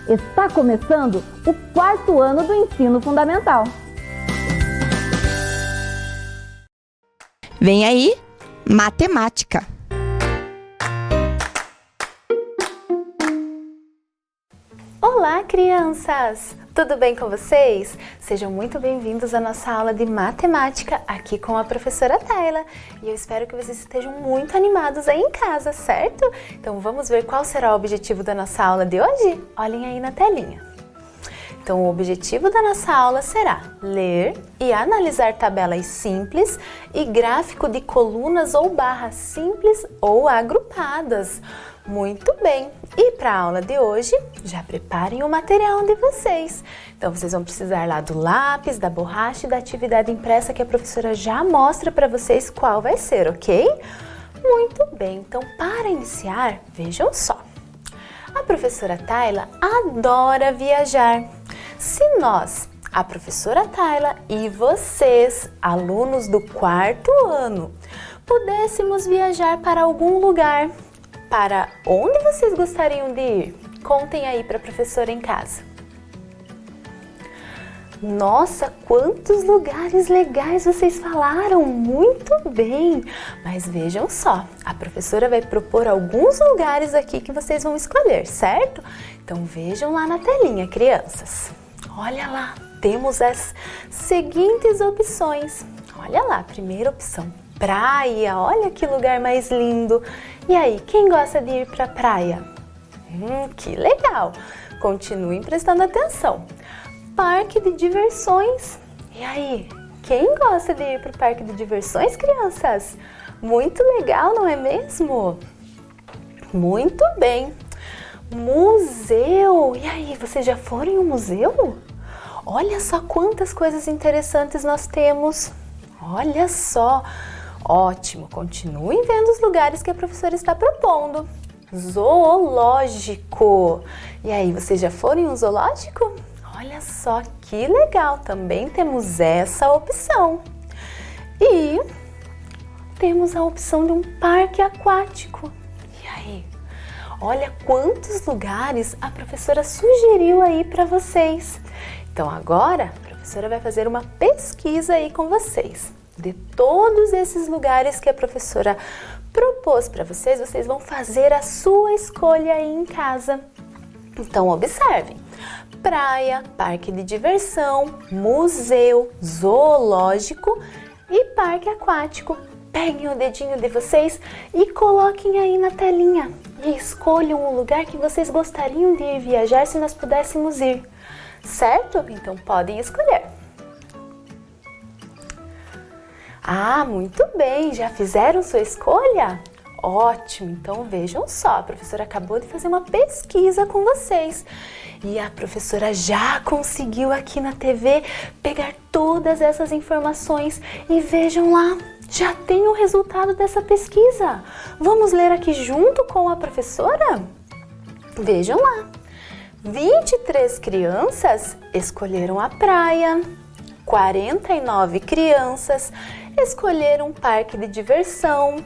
Está começando o 4º ano do ensino fundamental. Vem aí, matemática. Olá, crianças! Tudo bem com vocês? Sejam muito bem-vindos à nossa aula de matemática aqui com a professora Tayla. E eu espero que vocês estejam muito animados aí em casa, certo? Então vamos ver qual será o objetivo da nossa aula de hoje? Olhem aí na telinha. Então o objetivo da nossa aula será ler e analisar tabelas simples e gráfico de colunas ou barras simples ou agrupadas. Muito bem! E para a aula de hoje, já preparem o material de vocês. Então vocês vão precisar lá do lápis, da borracha e da atividade impressa que a professora já mostra para vocês qual vai ser, ok? Muito bem! Então para iniciar, vejam só. A professora Tayla adora viajar. Se nós, a professora Tayla e vocês, alunos do 4º ano, pudéssemos viajar para algum lugar, para onde vocês gostariam de ir? Contem aí para a professora em casa. Nossa, quantos lugares legais vocês falaram! Muito bem! Mas vejam só, a professora vai propor alguns lugares aqui que vocês vão escolher, certo? Então vejam lá na telinha, crianças. Olha lá, temos as seguintes opções. Olha lá, primeira opção, praia. Olha que lugar mais lindo! E aí, quem gosta de ir para a praia? Que legal! Continuem prestando atenção. Parque de diversões. E aí, quem gosta de ir para o parque de diversões, crianças? Muito legal, não é mesmo? Muito bem. Museu. E aí, vocês já foram em um museu? Olha só quantas coisas interessantes nós temos. Olha só. Ótimo, continuem vendo os lugares que a professora está propondo. Zoológico. E aí, vocês já foram em um zoológico? Olha só que legal, também temos essa opção. E temos a opção de um parque aquático. E aí, olha quantos lugares a professora sugeriu aí para vocês. Então agora, a professora vai fazer uma pesquisa aí com vocês. De todos esses lugares que a professora propôs para vocês, vocês vão fazer a sua escolha aí em casa. Então observem: praia, parque de diversão, museu, zoológico e parque aquático. Peguem o dedinho de vocês e coloquem aí na telinha. E escolham o lugar que vocês gostariam de ir viajar se nós pudéssemos ir. Certo? Então podem escolher. Ah, muito bem! Já fizeram sua escolha? Ótimo! Então vejam só, a professora acabou de fazer uma pesquisa com vocês. E a professora já conseguiu aqui na TV pegar todas essas informações. E vejam lá, já tem o resultado dessa pesquisa. Vamos ler aqui junto com a professora? Vejam lá. 23 crianças escolheram a praia, 49 crianças escolheram um parque de diversão,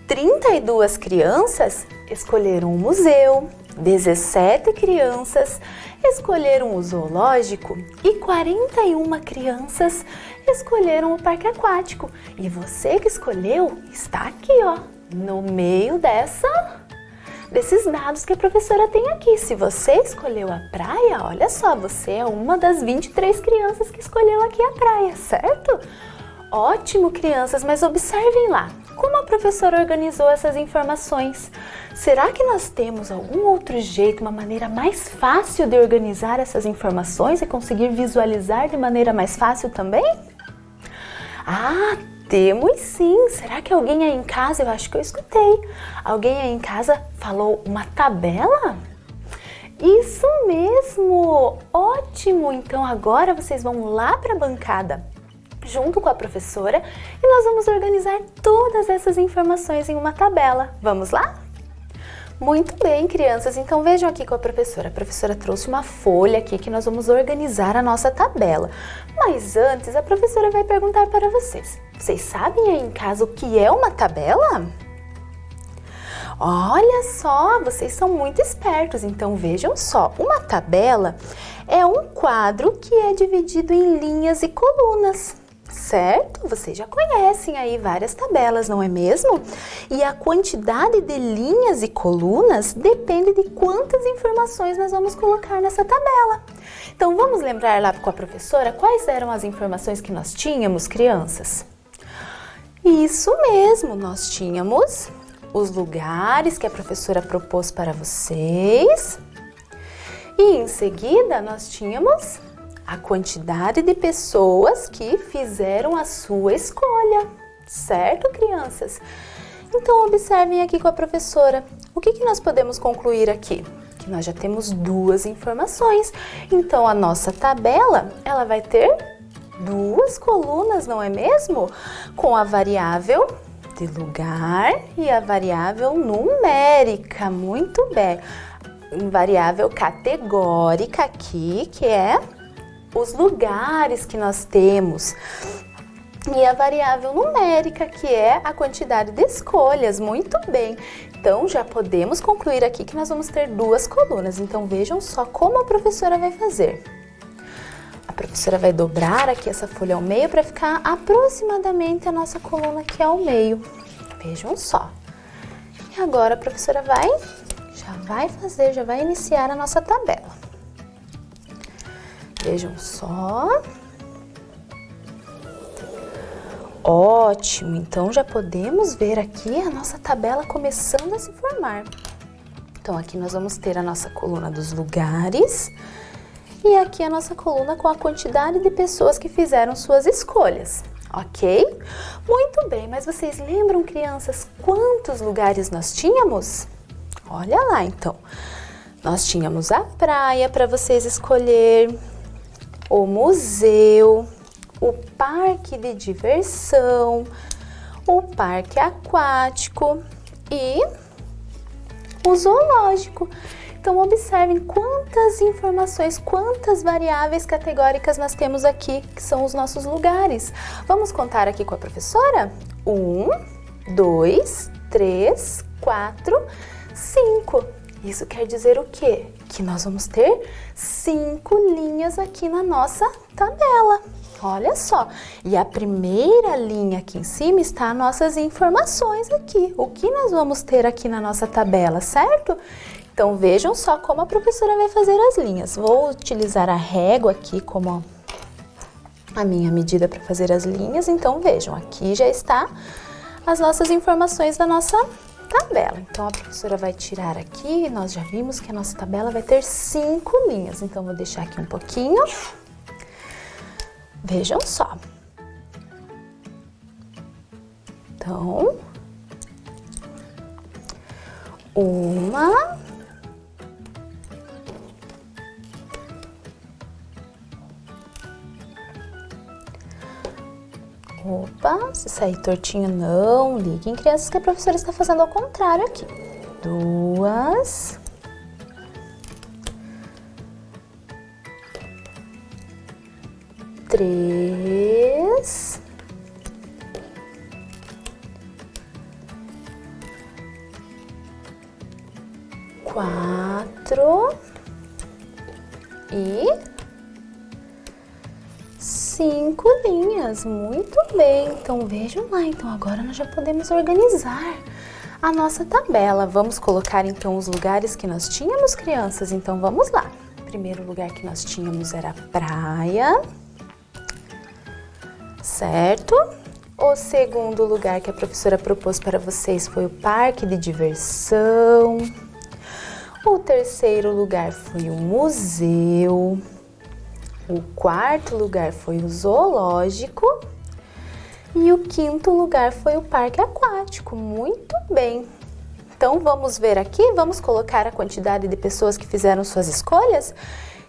32 crianças escolheram um museu, 17 crianças escolheram o zoológico e 41 crianças escolheram o parque aquático. E você que escolheu está aqui, ó, no meio desses dados que a professora tem aqui. Se você escolheu a praia, olha só, você é uma das 23 crianças que escolheu aqui a praia, certo? Ótimo, crianças, mas observem lá, como a professora organizou essas informações. Será que nós temos algum outro jeito, uma maneira mais fácil de organizar essas informações e conseguir visualizar de maneira mais fácil também? Ah, temos sim! Será que alguém aí em casa, eu acho que eu escutei, alguém aí em casa falou uma tabela? Isso mesmo! Ótimo! Então agora vocês vão lá para a bancada junto com a professora e nós vamos organizar todas essas informações em uma tabela. Vamos lá? Muito bem, crianças. Então vejam aqui com a professora. A professora trouxe uma folha aqui que nós vamos organizar a nossa tabela. Mas antes, a professora vai perguntar para vocês. Vocês sabem aí em casa o que é uma tabela? Olha só, vocês são muito espertos. Então vejam só, uma tabela é um quadro que é dividido em linhas e colunas. Certo? Vocês já conhecem aí várias tabelas, não é mesmo? E a quantidade de linhas e colunas depende de quantas informações nós vamos colocar nessa tabela. Então, vamos lembrar lá com a professora quais eram as informações que nós tínhamos, crianças? Isso mesmo, nós tínhamos os lugares que a professora propôs para vocês. E em seguida, nós tínhamos a quantidade de pessoas que fizeram a sua escolha, certo, crianças? Então, observem aqui com a professora. O que nós podemos concluir aqui? Que nós já temos duas informações. Então, a nossa tabela, ela vai ter duas colunas, não é mesmo? Com a variável de lugar e a variável numérica. Muito bem. Variável categórica aqui, que é os lugares que nós temos, e a variável numérica, que é a quantidade de escolhas. Muito bem, então já podemos concluir aqui que nós vamos ter duas colunas. Então vejam só como a professora vai fazer. A professora vai dobrar aqui essa folha ao meio para ficar aproximadamente a nossa coluna aqui ao meio. Vejam só. E agora a professora já vai iniciar a nossa tabela. Vejam só. Ótimo, então já podemos ver aqui a nossa tabela começando a se formar. Então aqui nós vamos ter a nossa coluna dos lugares e aqui a nossa coluna com a quantidade de pessoas que fizeram suas escolhas, ok? Muito bem, mas vocês lembram, crianças, quantos lugares nós tínhamos? Olha lá, então. Nós tínhamos a praia para vocês escolher, o museu, o parque de diversão, o parque aquático e o zoológico. Então, observem quantas informações, quantas variáveis categóricas nós temos aqui, que são os nossos lugares. Vamos contar aqui com a professora? 1, 2, 3, 4, 5. Isso quer dizer o quê? Que nós vamos ter 5 linhas aqui na nossa tabela. Olha só, e a primeira linha aqui em cima está as nossas informações aqui. O que nós vamos ter aqui na nossa tabela, certo? Então vejam só como a professora vai fazer as linhas. Vou utilizar a régua aqui como a minha medida para fazer as linhas. Então vejam, aqui já está as nossas informações da nossa tabela. Então a professora vai tirar aqui, nós já vimos que a nossa tabela vai ter 5 linhas. Então vou deixar aqui um pouquinho. Vejam só. Então, 1, opa, se sair tortinho não liguem, crianças, que a professora está fazendo ao contrário aqui. 2, 3, 4 e 5 linhas. Muito bem, então vejam lá. Então agora nós já podemos organizar a nossa tabela. Vamos colocar então os lugares que nós tínhamos, crianças? Então vamos lá. O primeiro lugar que nós tínhamos era a praia, certo? O segundo lugar que a professora propôs para vocês foi o parque de diversão. O terceiro lugar foi o museu. O quarto lugar foi o zoológico. E o quinto lugar foi o parque aquático. Muito bem. Então, vamos ver aqui, vamos colocar a quantidade de pessoas que fizeram suas escolhas?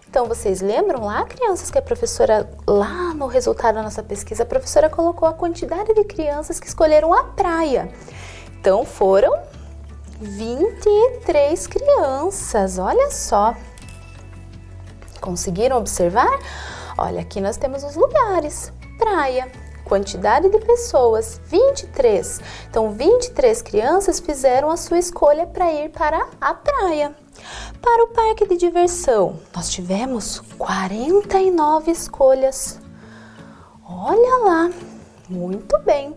Então, vocês lembram lá, crianças, que a professora, lá no resultado da nossa pesquisa, a professora colocou a quantidade de crianças que escolheram a praia. Então, foram 23 crianças, olha só. Conseguiram observar? Olha, aqui nós temos os lugares. Praia, quantidade de pessoas, 23. Então, 23 crianças fizeram a sua escolha para ir para a praia. Para o parque de diversão, nós tivemos 49 escolhas. Olha lá, muito bem.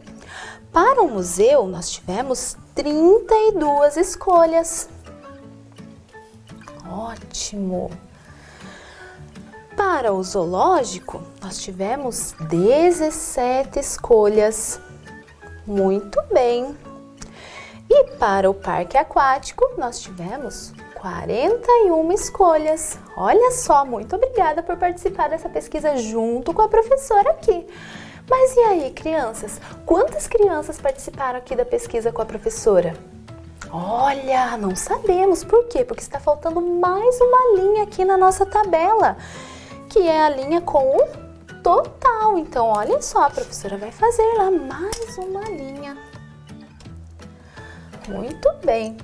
Para o museu, nós tivemos 32 escolhas. Ótimo! Para o zoológico, nós tivemos 17 escolhas. Muito bem! E para o parque aquático, nós tivemos 41 escolhas. Olha só, muito obrigada por participar dessa pesquisa junto com a professora aqui. Mas e aí, crianças? Quantas crianças participaram aqui da pesquisa com a professora? Olha, não sabemos. Por quê? Porque está faltando mais uma linha aqui na nossa tabela, que é a linha com o total. Então, olha só, a professora vai fazer lá mais uma linha. Muito bem.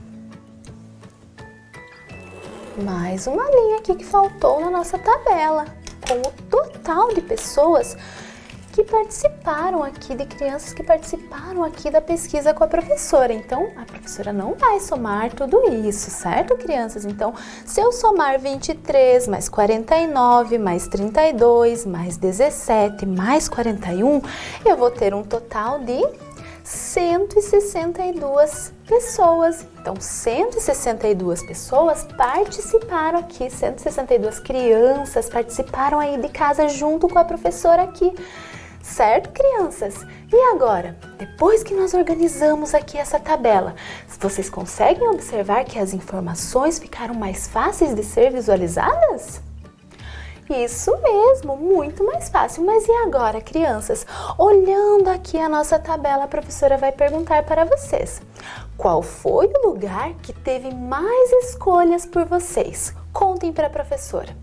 Mais uma linha aqui que faltou na nossa tabela, com o total de pessoas que participaram aqui, de crianças que participaram aqui da pesquisa com a professora. Então, a professora não vai somar tudo isso, certo, crianças? Então, se eu somar 23 mais 49, mais 32, mais 17, mais 41, eu vou ter um total de 162 pessoas. Então, 162 pessoas participaram aqui, 162 crianças participaram aí de casa junto com a professora aqui. Certo, crianças? E agora, depois que nós organizamos aqui essa tabela, vocês conseguem observar que as informações ficaram mais fáceis de ser visualizadas? Isso mesmo, muito mais fácil. Mas e agora, crianças? Olhando aqui a nossa tabela, a professora vai perguntar para vocês: qual foi o lugar que teve mais escolhas por vocês? Contem para a professora.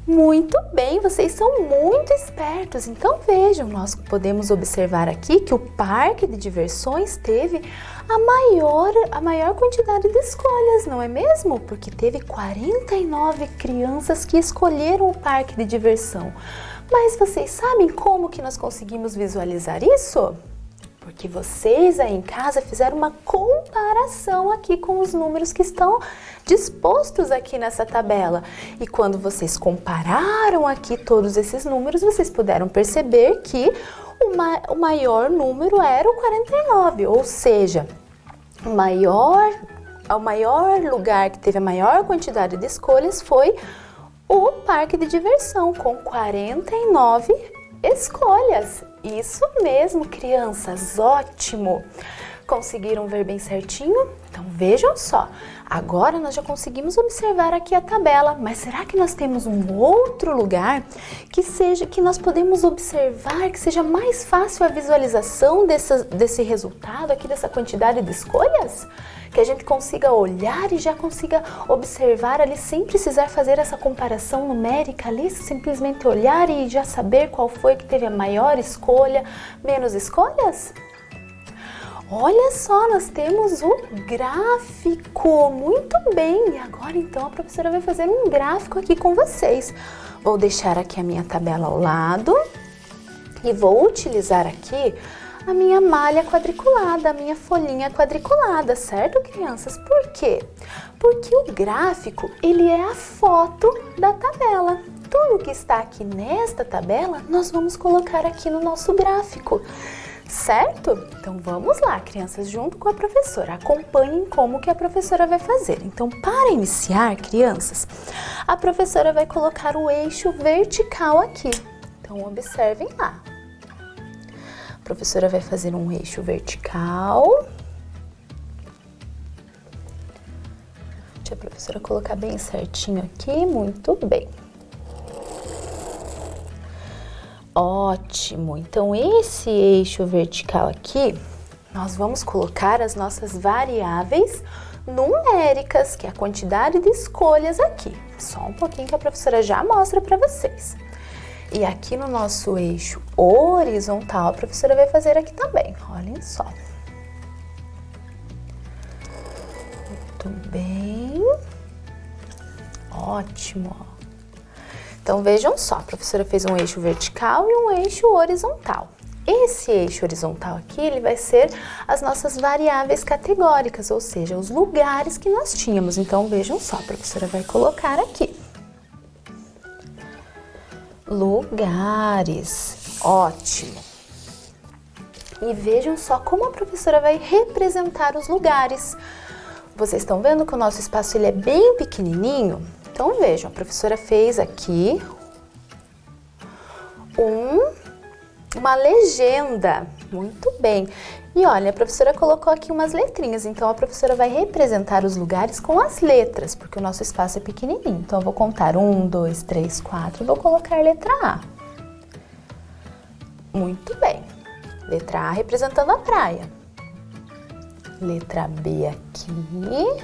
Muito bem, vocês são muito espertos. Então vejam, nós podemos observar aqui que o parque de diversões teve a maior quantidade de escolhas, não é mesmo? Porque teve 49 crianças que escolheram o parque de diversão. Mas vocês sabem como que nós conseguimos visualizar isso? Porque vocês aí em casa fizeram uma comparação aqui com os números que estão dispostos aqui nessa tabela. E quando vocês compararam aqui todos esses números, vocês puderam perceber que o maior número era o 49, ou seja, o maior lugar que teve a maior quantidade de escolhas foi o parque de diversão, com 49 escolhas. Isso mesmo, crianças, ótimo! Conseguiram ver bem certinho? Então vejam só, agora nós já conseguimos observar aqui a tabela, mas será que nós temos um outro lugar que nós podemos observar, que seja mais fácil a visualização desse resultado aqui, dessa quantidade de escolhas? Que a gente consiga olhar e já consiga observar ali sem precisar fazer essa comparação numérica ali, simplesmente olhar e já saber qual foi que teve a maior escolha, menos escolhas? Olha só, nós temos o gráfico, muito bem, e agora então a professora vai fazer um gráfico aqui com vocês. Vou deixar aqui a minha tabela ao lado e vou utilizar aqui a minha malha quadriculada, a minha folhinha quadriculada, certo, crianças? Por quê? Porque o gráfico, ele é a foto da tabela. Tudo que está aqui nesta tabela, nós vamos colocar aqui no nosso gráfico, certo? Então vamos lá, crianças, junto com a professora, acompanhem como que a professora vai fazer. Então, para iniciar, crianças, a professora vai colocar o eixo vertical aqui. Então, observem lá. A professora vai fazer um eixo vertical. Deixa a professora colocar bem certinho aqui, muito bem. Ótimo! Então, esse eixo vertical aqui, nós vamos colocar as nossas variáveis numéricas, que é a quantidade de escolhas aqui. Só um pouquinho que a professora já mostra para vocês. E aqui no nosso eixo horizontal, a professora vai fazer aqui também, olhem só. bem. Ótimo, ó. Então, vejam só, a professora fez um eixo vertical e um eixo horizontal. Esse eixo horizontal aqui, ele vai ser as nossas variáveis categóricas, ou seja, os lugares que nós tínhamos. Então, vejam só, a professora vai colocar aqui. Lugares. Ótimo. E vejam só como a professora vai representar os lugares. Vocês estão vendo que o nosso espaço ele é bem pequenininho? Então, vejam, a professora fez aqui uma legenda. Muito bem. E olha, a professora colocou aqui umas letrinhas. Então, a professora vai representar os lugares com as letras, porque o nosso espaço é pequenininho. Então, eu vou contar 1, 2, 3, 4 e vou colocar letra A. Muito bem. Letra A representando a praia. Letra B aqui,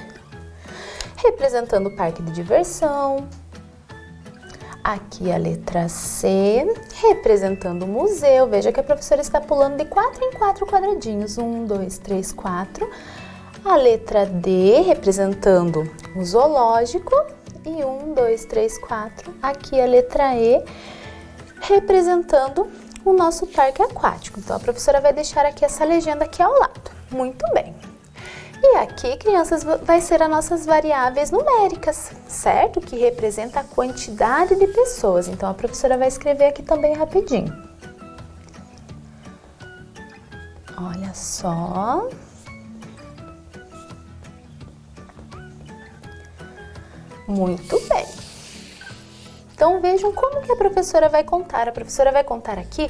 representando o parque de diversão. Aqui a letra C, representando o museu. Veja que a professora está pulando de 4 em 4 quadradinhos. 1, 2, 3, 4. A letra D, representando o zoológico. E 1, 2, 3, 4. Aqui a letra E, representando o nosso parque aquático. Então, a professora vai deixar aqui essa legenda aqui ao lado. Muito bem. E aqui, crianças, vai ser as nossas variáveis numéricas, certo? Que representa a quantidade de pessoas. Então, a professora vai escrever aqui também rapidinho. Olha só. Muito bem. Então, vejam como que a professora vai contar. A professora vai contar aqui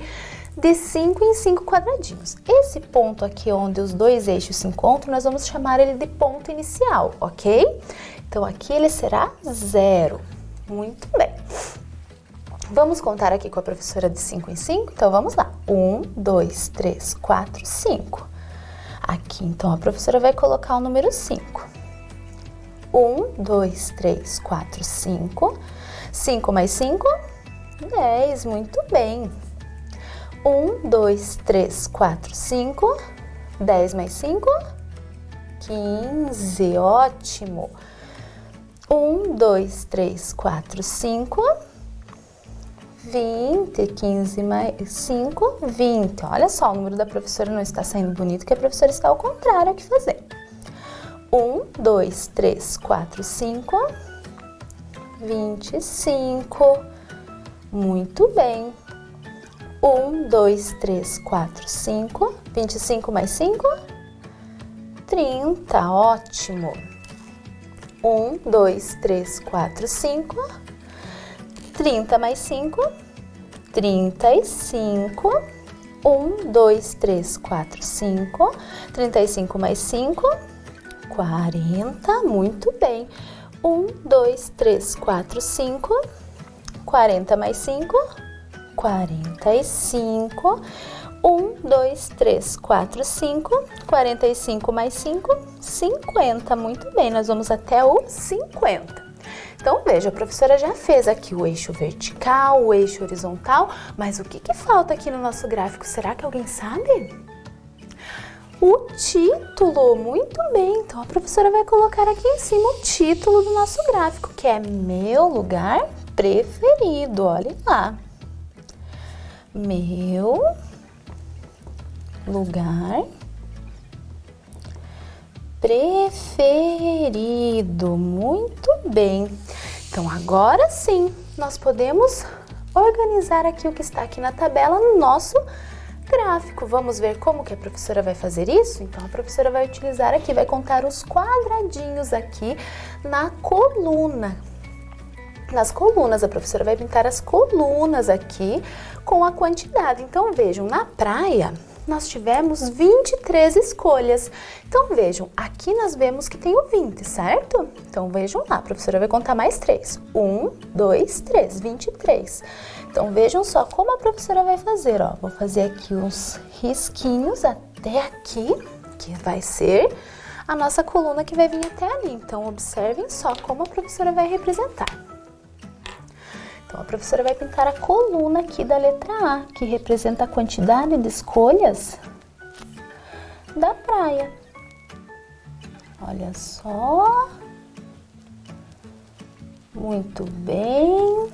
de 5 em 5 quadradinhos. Esse ponto aqui onde os dois eixos se encontram, nós vamos chamar ele de ponto inicial, ok? Então, aqui ele será 0. Muito bem. Vamos contar aqui com a professora de 5 em 5? Então, vamos lá. 1, 2, 3, 4, 5. Aqui, então, a professora vai colocar o número 5. 1, 2, 3, 4, 5. 5 mais 5, 10. Muito bem. 1, 2, 3, 4, 5. 10 mais 5, 15. Ótimo. 1, 2, 3, 4, 5. 20. 15 mais 5, 20. Olha só, o número da professora não está saindo bonito, que a professora está ao contrário aqui fazendo. 1, 2, 3, 4, 5. 25. Muito bem. 1, 2, 3, 4, 5. 25 mais 5, 30. Ótimo. 1, 2, 3, 4, 5. 30 mais 5, 35. 1, 2, 3, 4, 5. 35 mais 5, 40. Muito bem. 1, 2, 3, 4, 5. 40 mais 5, 45. 1, 2, 3, 4, 5. 45 mais 5, 50. Muito bem, nós vamos até o 50. Então, veja, a professora já fez aqui o eixo vertical, o eixo horizontal, mas o que falta aqui no nosso gráfico? Será que alguém sabe? O título, muito bem. Então, a professora vai colocar aqui em cima o título do nosso gráfico, que é Meu Lugar Preferido. Olhem lá. Meu lugar preferido. Muito bem. Então, agora sim, nós podemos organizar aqui o que está aqui na tabela no nosso gráfico. Vamos ver como que a professora vai fazer isso? Então, a professora vai utilizar aqui, vai contar os quadradinhos aqui na coluna. Nas colunas, a professora vai pintar as colunas aqui com a quantidade. Então, vejam, na praia, nós tivemos 23 escolhas. Então, vejam, aqui nós vemos que tem o 20, certo? Então, vejam lá, a professora vai contar mais 3. 1, 2, 3, 23. Então, vejam só como a professora vai fazer, ó. Vou fazer aqui uns risquinhos até aqui, que vai ser a nossa coluna que vai vir até ali. Então, observem só como a professora vai representar. Então, a professora vai pintar a coluna aqui da letra A, que representa a quantidade de escolhas da praia. Olha só. Muito bem.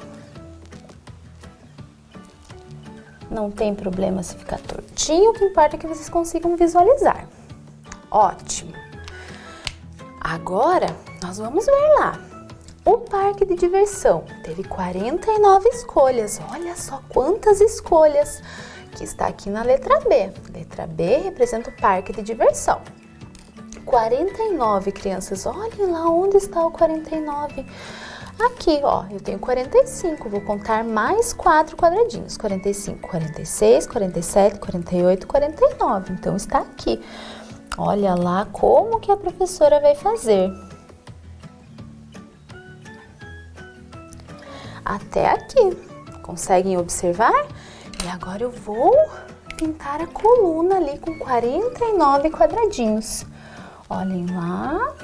Não tem problema se ficar tortinho, o que importa é que vocês consigam visualizar. Ótimo. Agora, nós vamos ver lá. O parque de diversão teve 49 escolhas. Olha só quantas escolhas que está aqui na letra B. Letra B representa o parque de diversão. 49, crianças. Olhem lá onde está o 49. Aqui, ó, eu tenho 45. Vou contar mais 4 quadradinhos. 45, 46, 47, 48, 49. Então, está aqui. Olha lá como que a professora vai fazer. Até aqui. Conseguem observar? E agora eu vou pintar a coluna ali com 49 quadradinhos. Olhem lá.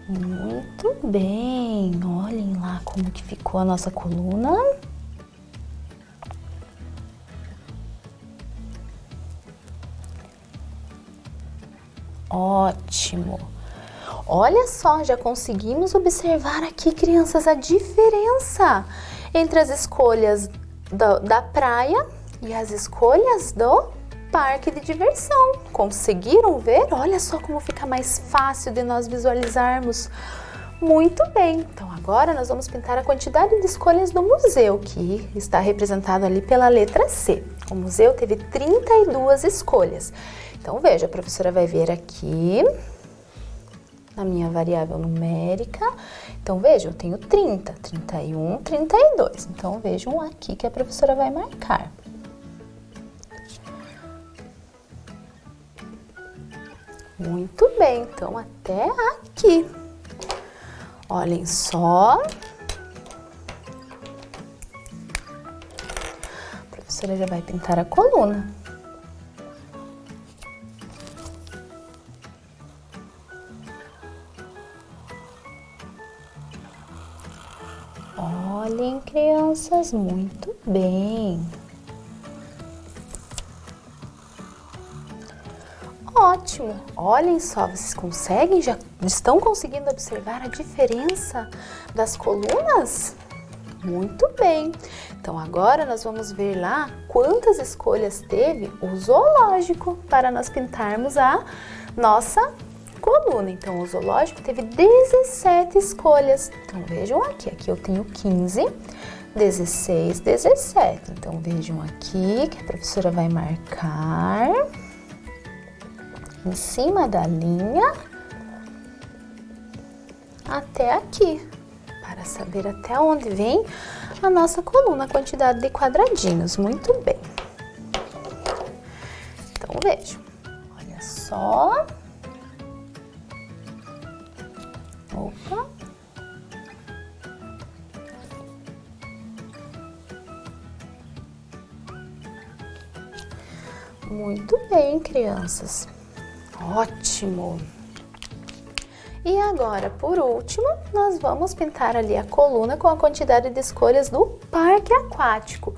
Muito bem. Olhem lá como que ficou a nossa coluna. Ótimo! Olha só, já conseguimos observar aqui, crianças, a diferença entre as escolhas da praia e as escolhas do parque de diversão. Conseguiram ver? Olha só como fica mais fácil de nós visualizarmos. Muito bem, então agora nós vamos pintar a quantidade de escolhas do museu, que está representado ali pela letra C. O museu teve 32 escolhas. Então veja, a professora vai ver aqui na minha variável numérica. Então vejam, eu tenho 30, 31, 32. Então vejam aqui que a professora vai marcar. Muito bem, então até aqui. Olhem só. A professora já vai pintar a coluna. Olhem, crianças, muito bem. Ótimo! Olhem só, vocês conseguem, já estão conseguindo observar a diferença das colunas? Muito bem! Então agora nós vamos ver lá quantas escolhas teve o zoológico para nós pintarmos a nossa coluna. Então o zoológico teve 17 escolhas. Então vejam aqui eu tenho 15, 16, 17. Então vejam aqui que a professora vai marcar em cima da linha até aqui, para saber até onde vem a nossa coluna, a quantidade de quadradinhos. Muito bem. Então vejam, olha só. Opa. Muito bem, crianças. Ótimo! E agora, por último, nós vamos pintar ali a coluna com a quantidade de escolhas do parque aquático.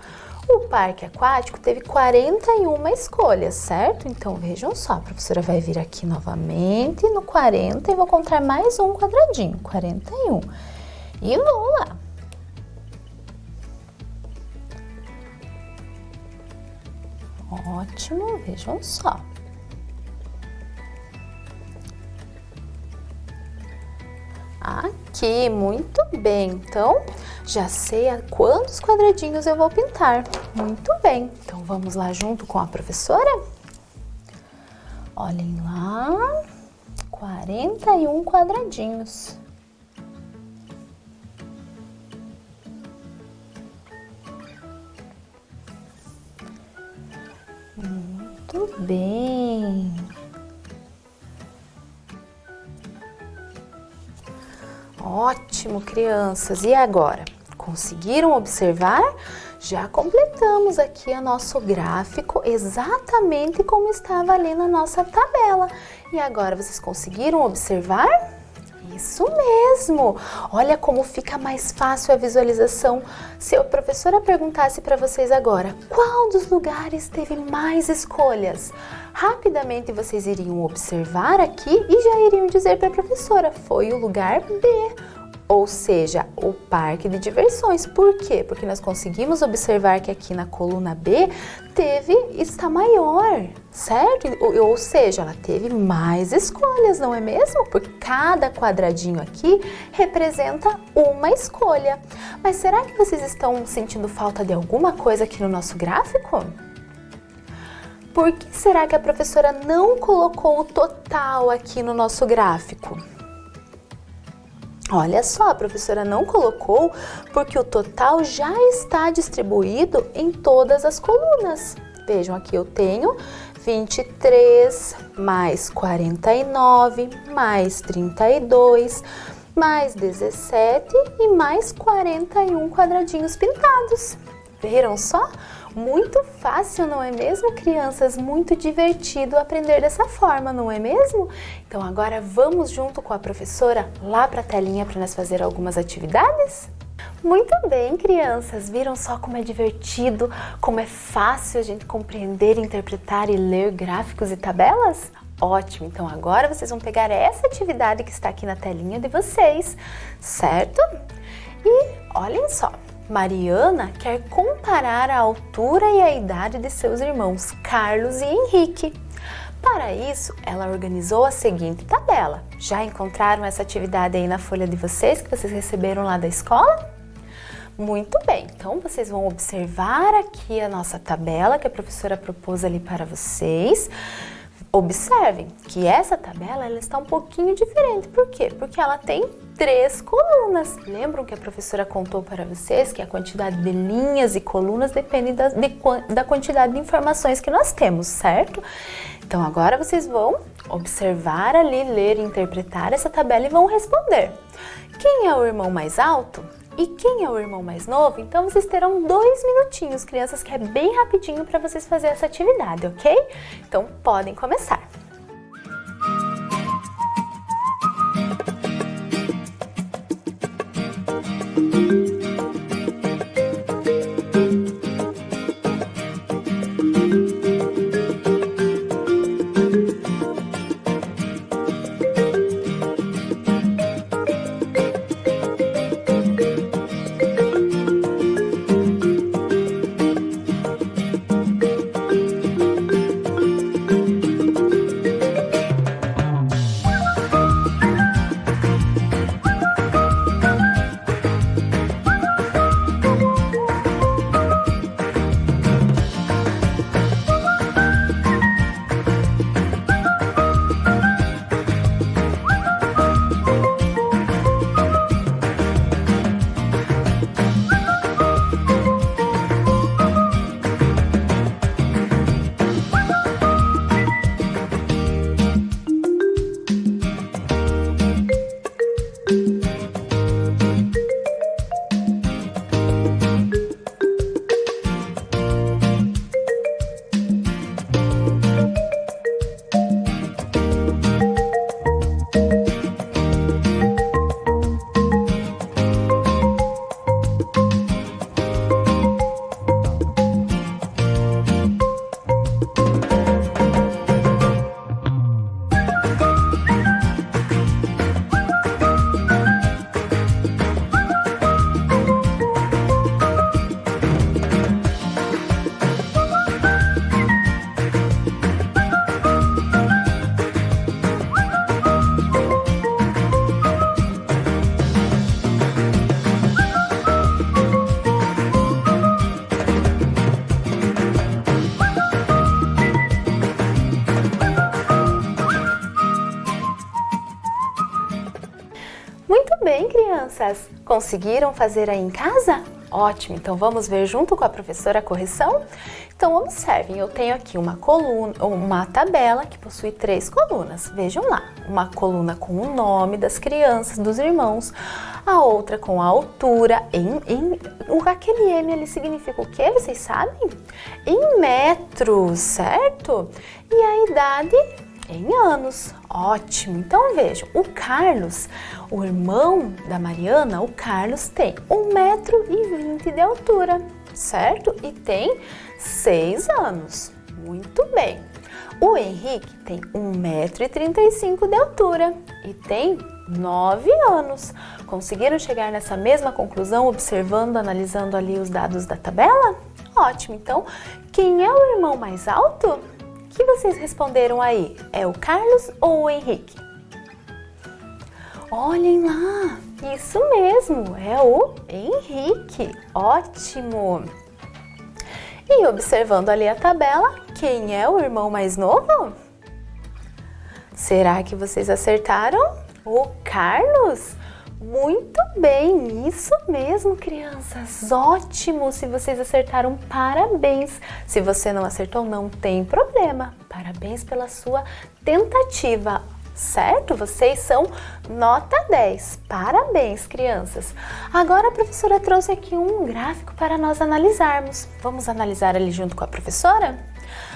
O parque aquático teve 41 escolhas, certo? Então, vejam só, a professora vai vir aqui novamente no 40 e vou contar mais um quadradinho, 41. E vou lá. Ótimo, vejam só. Aqui, muito bem. Então, já sei a quantos quadradinhos eu vou pintar. Muito bem. Então, vamos lá junto com a professora? Olhem lá, 41 quadradinhos. Muito bem. Ótimo, crianças! E agora? Conseguiram observar? Já completamos aqui o nosso gráfico exatamente como estava ali na nossa tabela. E agora, vocês conseguiram observar? Isso mesmo! Olha como fica mais fácil a visualização. Se a professora perguntasse para vocês agora, qual dos lugares teve mais escolhas? Rapidamente vocês iriam observar aqui e já iriam dizer para a professora, foi o lugar B. Ou seja, o parque de diversões. Por quê? Porque nós conseguimos observar que aqui na coluna B está maior, certo? Ou seja, ela teve mais escolhas, não é mesmo? Porque cada quadradinho aqui representa uma escolha. Mas será que vocês estão sentindo falta de alguma coisa aqui no nosso gráfico? Por que será que a professora não colocou o total aqui no nosso gráfico? Olha só, a professora não colocou porque o total já está distribuído em todas as colunas. Vejam, aqui eu tenho 23 mais 49 mais 32 mais 17 e mais 41 quadradinhos pintados. Viram só? Muito fácil, não é mesmo, crianças? Muito divertido aprender dessa forma, não é mesmo? Então agora vamos junto com a professora lá para a telinha para nós fazer algumas atividades? Muito bem, crianças. Viram só como é divertido, como é fácil a gente compreender, interpretar e ler gráficos e tabelas? Ótimo! Então agora vocês vão pegar essa atividade que está aqui na telinha de vocês, certo? E olhem só. Mariana quer comparar a altura e a idade de seus irmãos Carlos e Henrique. Para isso, ela organizou a seguinte tabela. Já encontraram essa atividade aí na folha de vocês, que vocês receberam lá da escola? Muito bem, então vocês vão observar aqui a nossa tabela que a professora propôs ali para vocês. Observem que essa tabela ela está um pouquinho diferente. Por quê? Porque ela tem 3 colunas. Lembram que a professora contou para vocês que a quantidade de linhas e colunas depende da quantidade de informações que nós temos, certo? Então agora vocês vão observar ali, ler e interpretar essa tabela e vão responder. Quem é o irmão mais alto? E quem é o irmão mais novo? Então vocês terão 2 minutinhos, crianças, que é bem rapidinho para vocês fazerem essa atividade, ok? Então podem começar. bem, crianças? Conseguiram fazer aí em casa? Ótimo! Então vamos ver junto com a professora a correção? Então observem, eu tenho aqui uma tabela que possui 3 colunas. Vejam lá, uma coluna com o nome das crianças, dos irmãos, a outra com a altura, aquele M ali significa o quê? Vocês sabem? Em metros, certo? E a idade Em anos. Ótimo. Então vejam, o Carlos, o irmão da Mariana, o Carlos tem 1,20 m de altura, certo? E tem 6 anos. Muito bem. O Henrique tem 1,35 m de altura e tem 9 anos. Conseguiram chegar nessa mesma conclusão observando, analisando ali os dados da tabela? Ótimo. Então, quem é o irmão mais alto? O que vocês responderam aí? É o Carlos ou o Henrique? Olhem lá, isso mesmo, é o Henrique. Ótimo! E observando ali a tabela, quem é o irmão mais novo? Será que vocês acertaram? O Carlos? Muito bem, isso mesmo, crianças. Ótimo! Se vocês acertaram, parabéns. Se você não acertou, não tem problema. Parabéns pela sua tentativa. Certo? Vocês são nota 10. Parabéns, crianças. Agora a professora trouxe aqui um gráfico para nós analisarmos. Vamos analisar ali junto com a professora?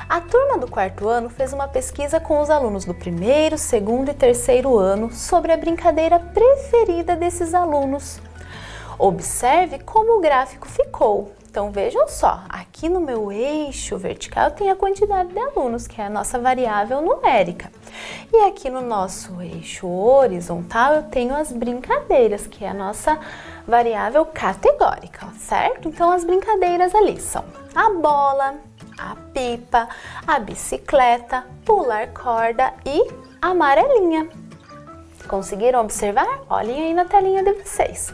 A turma do 4º ano fez uma pesquisa com os alunos do 1º, 2º e 3º ano sobre a brincadeira preferida desses alunos. Observe como o gráfico ficou. Então vejam só, aqui no meu eixo vertical tem a quantidade de alunos, que é a nossa variável numérica. E aqui no nosso eixo horizontal eu tenho as brincadeiras, que é a nossa variável categórica, certo? Então as brincadeiras ali são a bola, a pipa, a bicicleta, pular corda e a amarelinha. Conseguiram observar? Olhem aí na telinha de vocês.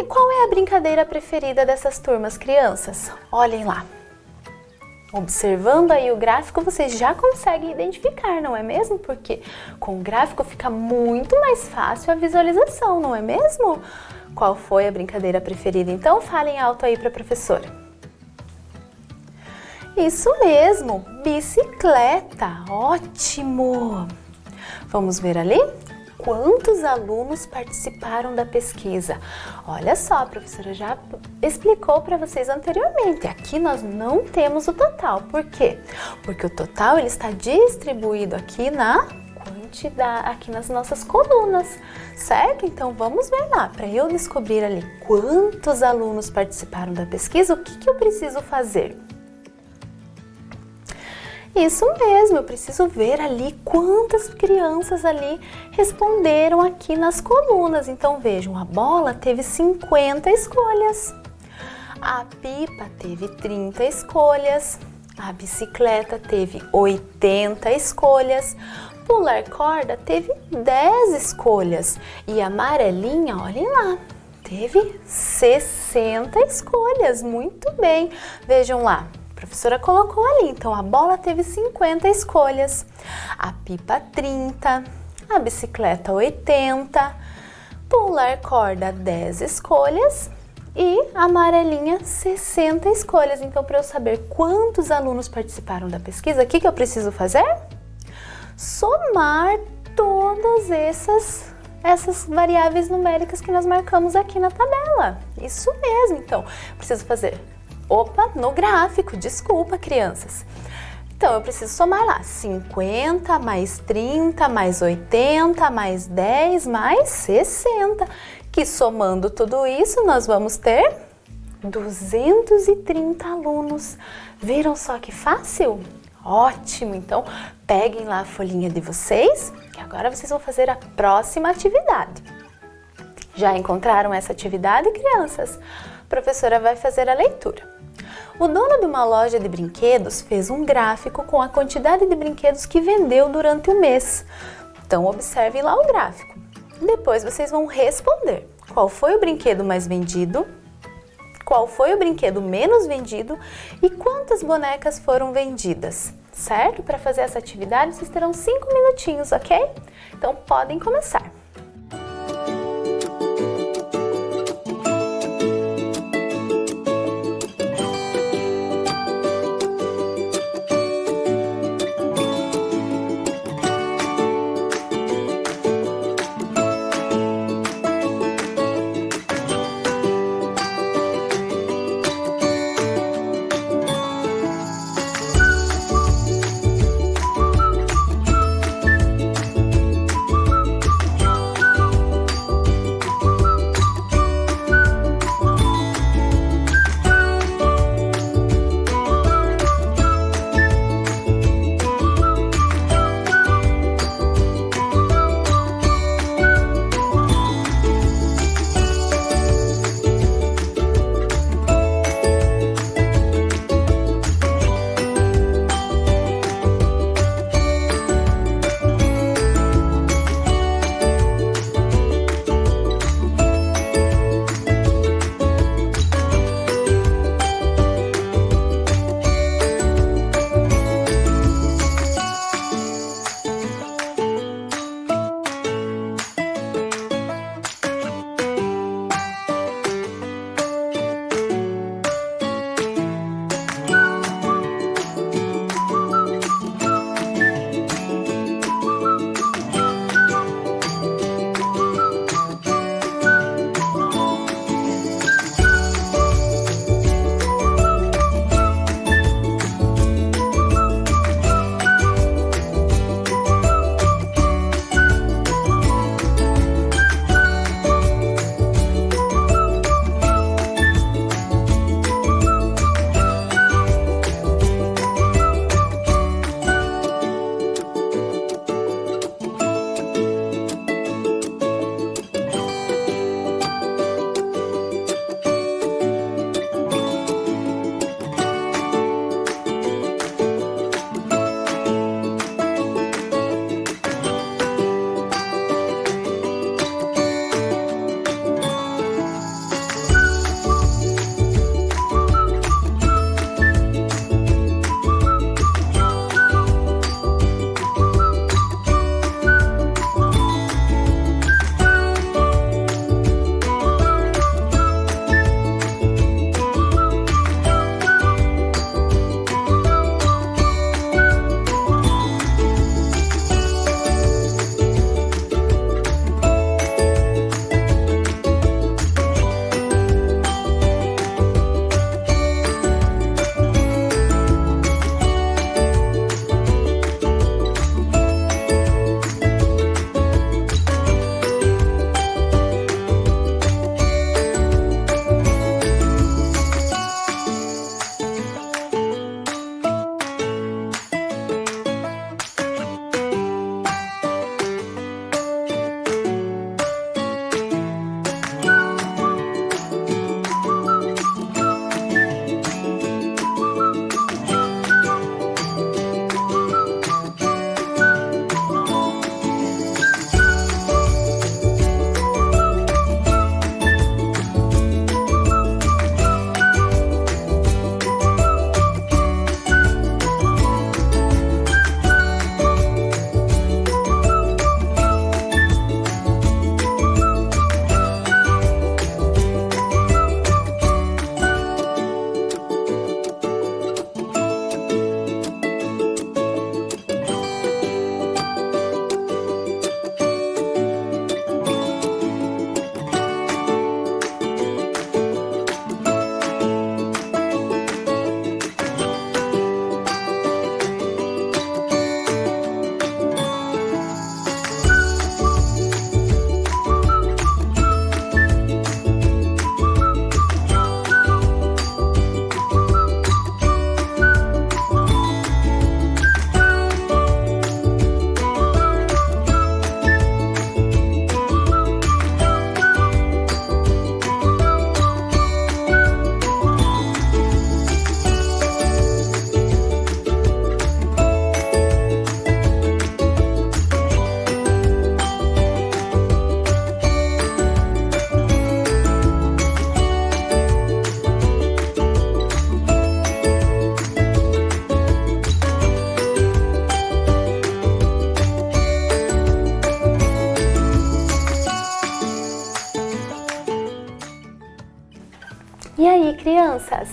Qual é a brincadeira preferida dessas turmas, crianças? Olhem lá. Observando aí o gráfico, vocês já conseguem identificar, não é mesmo? Porque com o gráfico fica muito mais fácil a visualização, não é mesmo? Qual foi a brincadeira preferida? Então, falem alto aí para a professora. Isso mesmo, bicicleta. Ótimo! Vamos ver ali? Quantos alunos participaram da pesquisa? Olha só, a professora já explicou para vocês anteriormente. Aqui nós não temos o total. Por quê? Porque o total ele está distribuído aqui na quantidade, aqui nas nossas colunas, certo? Então vamos ver lá. Para eu descobrir ali quantos alunos participaram da pesquisa, o que eu preciso fazer? Isso mesmo, eu preciso ver ali quantas crianças ali responderam aqui nas colunas. Então vejam, a bola teve 50 escolhas, a pipa teve 30 escolhas, a bicicleta teve 80 escolhas, pular corda teve 10 escolhas e a amarelinha, olhem lá, teve 60 escolhas. Muito bem, vejam lá. A professora colocou ali, então a bola teve 50 escolhas, a pipa 30, a bicicleta 80, pular corda 10 escolhas e a amarelinha 60 escolhas. Então, para eu saber quantos alunos participaram da pesquisa, o que eu preciso fazer? Somar todas essas variáveis numéricas que nós marcamos aqui na tabela. Isso mesmo, então, preciso fazer... no gráfico, desculpa, crianças. Então, eu preciso somar lá, 50 mais 30 mais 80 mais 10 mais 60, que somando tudo isso, nós vamos ter 230 alunos. Viram só que fácil? Ótimo! Então, peguem lá a folhinha de vocês, que agora vocês vão fazer a próxima atividade. Já encontraram essa atividade, crianças? A professora vai fazer a leitura. O dono de uma loja de brinquedos fez um gráfico com a quantidade de brinquedos que vendeu durante o mês. Então, observem lá o gráfico. Depois, vocês vão responder qual foi o brinquedo mais vendido, qual foi o brinquedo menos vendido e quantas bonecas foram vendidas, certo? Para fazer essa atividade, vocês terão 5 minutinhos, ok? Então, podem começar. aí, crianças?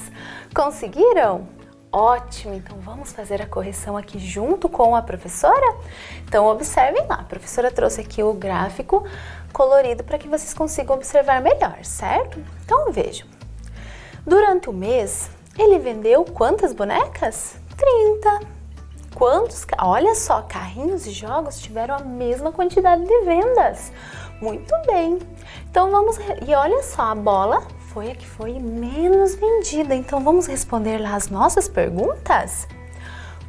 Conseguiram? Ótimo! Então vamos fazer a correção aqui junto com a professora? Então observem lá, a professora trouxe aqui o gráfico colorido para que vocês consigam observar melhor, certo? Então vejam, durante o mês ele vendeu quantas bonecas? 30. Olha só, carrinhos e jogos tiveram a mesma quantidade de vendas. Muito bem. Então e olha só, a bola foi a que foi menos vendida. Então vamos responder lá as nossas perguntas?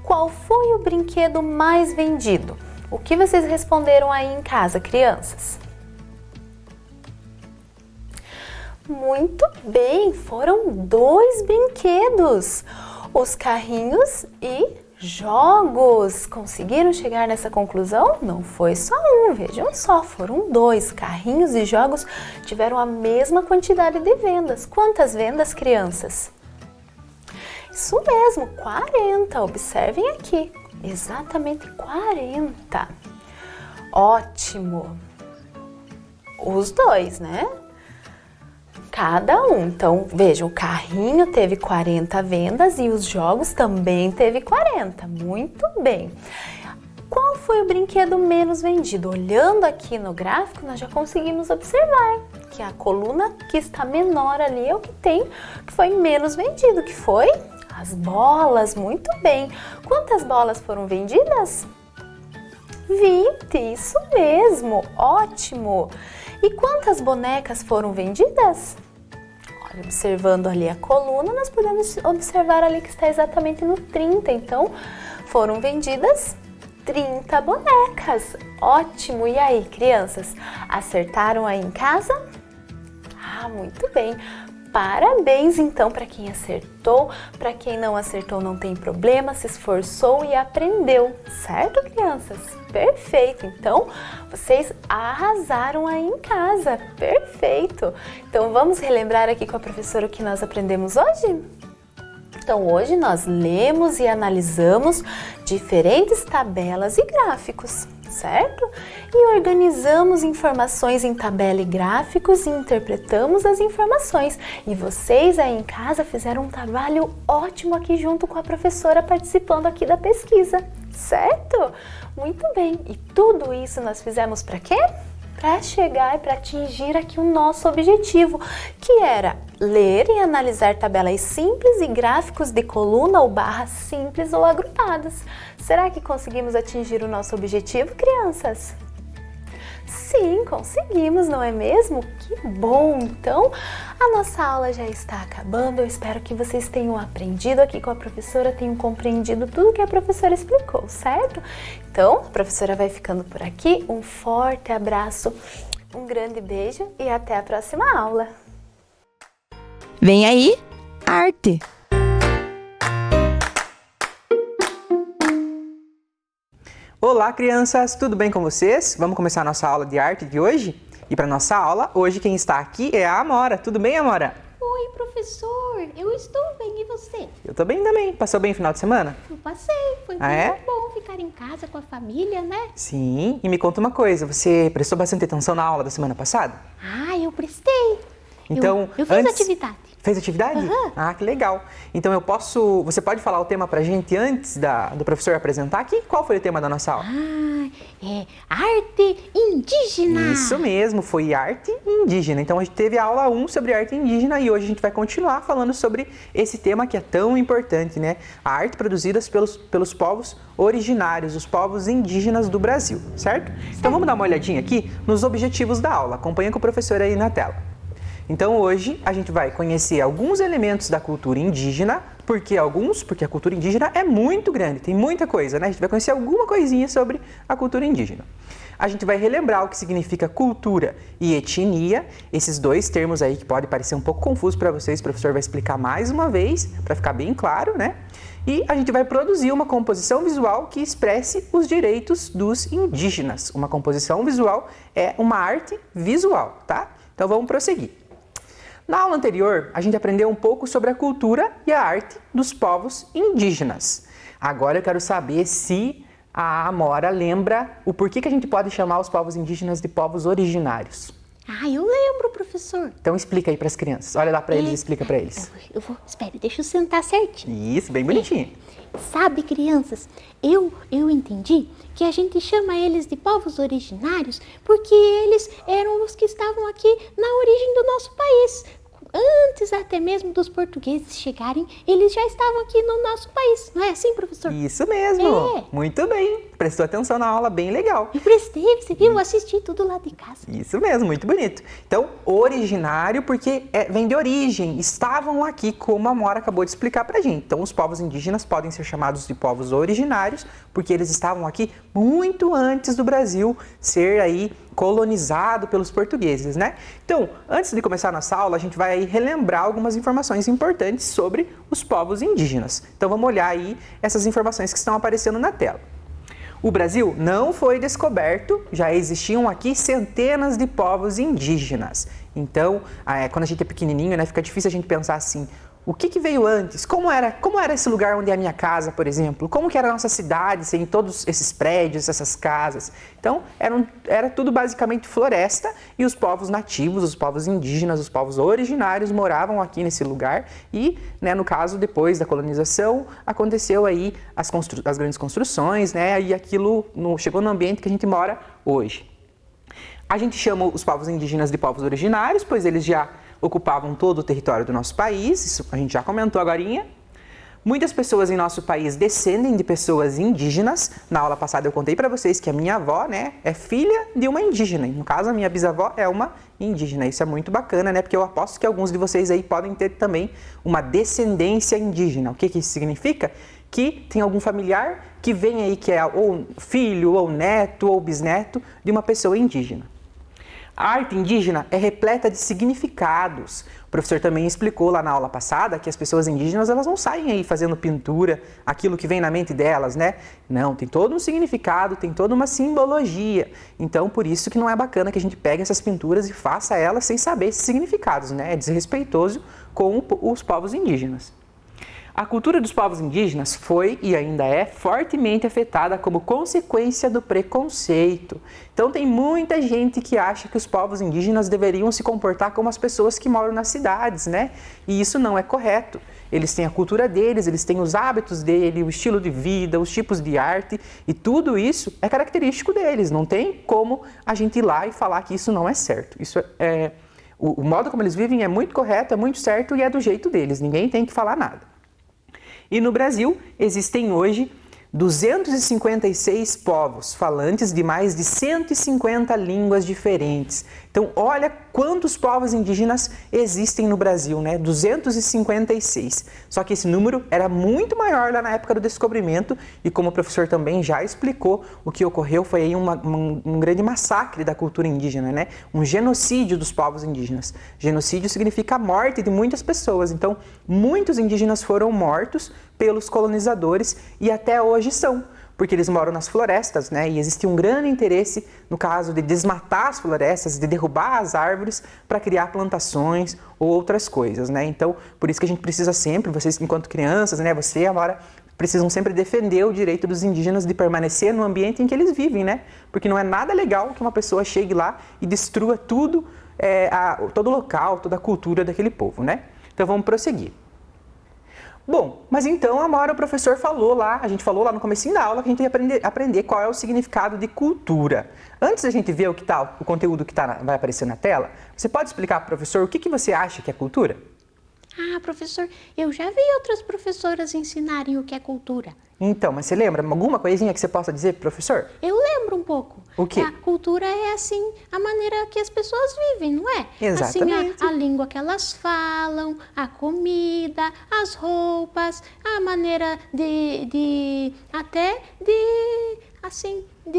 Qual foi o brinquedo mais vendido? O que vocês responderam aí em casa, crianças? Muito bem, foram 2 brinquedos, os carrinhos e jogos. Conseguiram chegar nessa conclusão? Não foi só um, vejam só, foram 2. Carrinhos e jogos tiveram a mesma quantidade de vendas. Quantas vendas, crianças? Isso mesmo, 40. Observem aqui, exatamente 40. Ótimo. Os 2, né? Cada um. Então, vejam, o carrinho teve 40 vendas e os jogos também teve 40. Muito bem. Qual foi o brinquedo menos vendido? Olhando aqui no gráfico, nós já conseguimos observar que a coluna que está menor ali é o que foi menos vendido, que foi as bolas. Muito bem. Quantas bolas foram vendidas? 20, isso mesmo, ótimo! E quantas bonecas foram vendidas? Olha, observando ali a coluna, nós podemos observar ali que está exatamente no 30, então foram vendidas 30 bonecas. Ótimo! E aí, crianças, acertaram aí em casa? Ah, muito bem! Parabéns, então, para quem acertou. Para quem não acertou, não tem problema, se esforçou e aprendeu, certo, crianças? Perfeito! Então, vocês arrasaram aí em casa, perfeito! Então, vamos relembrar aqui com a professora o que nós aprendemos hoje? Então, hoje nós lemos e analisamos diferentes tabelas e gráficos, certo? E organizamos informações em tabela e gráficos e interpretamos as informações. E vocês aí em casa fizeram um trabalho ótimo aqui junto com a professora participando aqui da pesquisa, certo? Muito bem. E tudo isso nós fizemos para quê? Para chegar e para atingir aqui o nosso objetivo, que era ler e analisar tabelas simples e gráficos de coluna ou barra simples ou agrupadas. Será que conseguimos atingir o nosso objetivo, crianças? Sim, conseguimos, não é mesmo? Que bom! Então, a nossa aula já está acabando. Eu espero que vocês tenham aprendido aqui com a professora, tenham compreendido tudo que a professora explicou, certo? Então, a professora vai ficando por aqui. Um forte abraço, um grande beijo e até a próxima aula. Vem aí, arte! Olá, crianças! Tudo bem com vocês? Vamos começar a nossa aula de arte de hoje? E para nossa aula, hoje quem está aqui é a Amora. Tudo bem, Amora? Oi, professor! Eu estou bem, e você? Eu tô bem também. Passou bem o final de semana? Eu passei, foi muito bom ficar em casa com a família, né? Sim, e me conta uma coisa, você prestou bastante atenção na aula da semana passada? Ah, eu prestei! Então, eu fiz atividade. Fez atividade? Uhum. Ah, que legal. Então você pode falar o tema pra gente antes do professor apresentar aqui? Qual foi o tema da nossa aula? Ah, é arte indígena. Isso mesmo, foi arte indígena. Então a gente teve a aula 1 sobre arte indígena e hoje a gente vai continuar falando sobre esse tema que é tão importante, né? A arte produzida pelos povos originários, os povos indígenas do Brasil, certo? Então vamos dar uma olhadinha aqui nos objetivos da aula. Acompanha com o professor aí na tela. Então hoje a gente vai conhecer alguns elementos da cultura indígena, porque a cultura indígena é muito grande, tem muita coisa, né? A gente vai conhecer alguma coisinha sobre a cultura indígena. A gente vai relembrar o que significa cultura e etnia, esses dois termos aí que podem parecer um pouco confusos para vocês, o professor vai explicar mais uma vez, para ficar bem claro, né? E a gente vai produzir uma composição visual que expresse os direitos dos indígenas. Uma composição visual é uma arte visual, tá? Então vamos prosseguir. Na aula anterior, a gente aprendeu um pouco sobre a cultura e a arte dos povos indígenas. Agora eu quero saber se a Amora lembra o porquê que a gente pode chamar os povos indígenas de povos originários. Ah, eu lembro, professor. Então explica aí para as crianças. Olha lá para eles e explica para eles. Espere, deixa eu sentar certinho. Isso, bem bonitinho. Sabe, crianças, eu entendi que a gente chama eles de povos originários porque eles eram os que estavam aqui na origem do nosso país. Antes até mesmo dos portugueses chegarem, eles já estavam aqui no nosso país. Não é assim, professor? Isso mesmo. É. Muito bem. Prestou atenção na aula, bem legal. Eu prestei, você viu? Eu assisti tudo lá de casa. Isso mesmo, muito bonito. Então, originário porque vem de origem, estavam aqui, como a Amora acabou de explicar pra gente. Então, os povos indígenas podem ser chamados de povos originários porque eles estavam aqui muito antes do Brasil ser aí colonizado pelos portugueses, né? Então, antes de começar a nossa aula, a gente vai aí relembrar algumas informações importantes sobre os povos indígenas. Então, vamos olhar aí essas informações que estão aparecendo na tela. O Brasil não foi descoberto, já existiam aqui centenas de povos indígenas. Então, quando a gente é pequenininho, né, fica difícil a gente pensar assim, o que veio antes? Como era esse lugar onde é a minha casa, por exemplo? Como que era a nossa cidade, sem todos esses prédios, essas casas? Então, era tudo basicamente floresta e os povos nativos, os povos indígenas, os povos originários moravam aqui nesse lugar e, né, no caso, depois da colonização, aconteceu aí as grandes construções, né, e aquilo chegou no ambiente que a gente mora hoje. A gente chama os povos indígenas de povos originários, pois eles já ocupavam todo o território do nosso país, isso a gente já comentou agorinha. Muitas pessoas em nosso país descendem de pessoas indígenas. Na aula passada eu contei para vocês que a minha avó, né, é filha de uma indígena. No caso, a minha bisavó é uma indígena. Isso é muito bacana, né, porque eu aposto que alguns de vocês aí podem ter também uma descendência indígena. O que isso significa? Que tem algum familiar que vem aí que é ou filho, ou neto, ou bisneto de uma pessoa indígena. A arte indígena é repleta de significados. O professor também explicou lá na aula passada que as pessoas indígenas elas não saem aí fazendo pintura, aquilo que vem na mente delas, né? Não, tem todo um significado, tem toda uma simbologia. Então, por isso que não é bacana que a gente pegue essas pinturas e faça elas sem saber esses significados, né? É desrespeitoso com os povos indígenas. A cultura dos povos indígenas foi e ainda é fortemente afetada como consequência do preconceito. Então tem muita gente que acha que os povos indígenas deveriam se comportar como as pessoas que moram nas cidades, né? E isso não é correto. Eles têm a cultura deles, eles têm os hábitos deles, o estilo de vida, os tipos de arte e tudo isso é característico deles. Não tem como a gente ir lá e falar que isso não é certo. O modo como eles vivem é muito correto, é muito certo e é do jeito deles. Ninguém tem que falar nada. E no Brasil existem hoje 256 povos falantes de mais de 150 línguas diferentes. Então, olha quantos povos indígenas existem no Brasil, né? 256. Só que esse número era muito maior lá na época do descobrimento e como o professor também já explicou, o que ocorreu foi aí um grande massacre da cultura indígena, né? Um genocídio dos povos indígenas. Genocídio significa a morte de muitas pessoas. Então, muitos indígenas foram mortos pelos colonizadores e até hoje são, porque eles moram nas florestas, né? E existe um grande interesse, no caso, de desmatar as florestas, de derrubar as árvores para criar plantações ou outras coisas, né? Então, por isso que a gente precisa sempre, vocês enquanto crianças, né? Você, Amora, precisam sempre defender o direito dos indígenas de permanecer no ambiente em que eles vivem, né? Porque não é nada legal que uma pessoa chegue lá e destrua tudo, todo o local, toda a cultura daquele povo, né? Então, vamos prosseguir. Bom, mas então, Amora, o professor falou lá, a gente falou lá no comecinho da aula que a gente ia aprender qual é o significado de cultura. Antes da gente ver o conteúdo que vai aparecer na tela, você pode explicar para o professor o que você acha que é cultura? Ah, professor, eu já vi outras professoras ensinarem o que é cultura. Então, mas você lembra alguma coisinha que você possa dizer pro professor? Eu lembro um pouco. O quê? A cultura é, assim, a maneira que as pessoas vivem, não é? Exatamente. Assim, a língua que elas falam, a comida, as roupas, a maneira de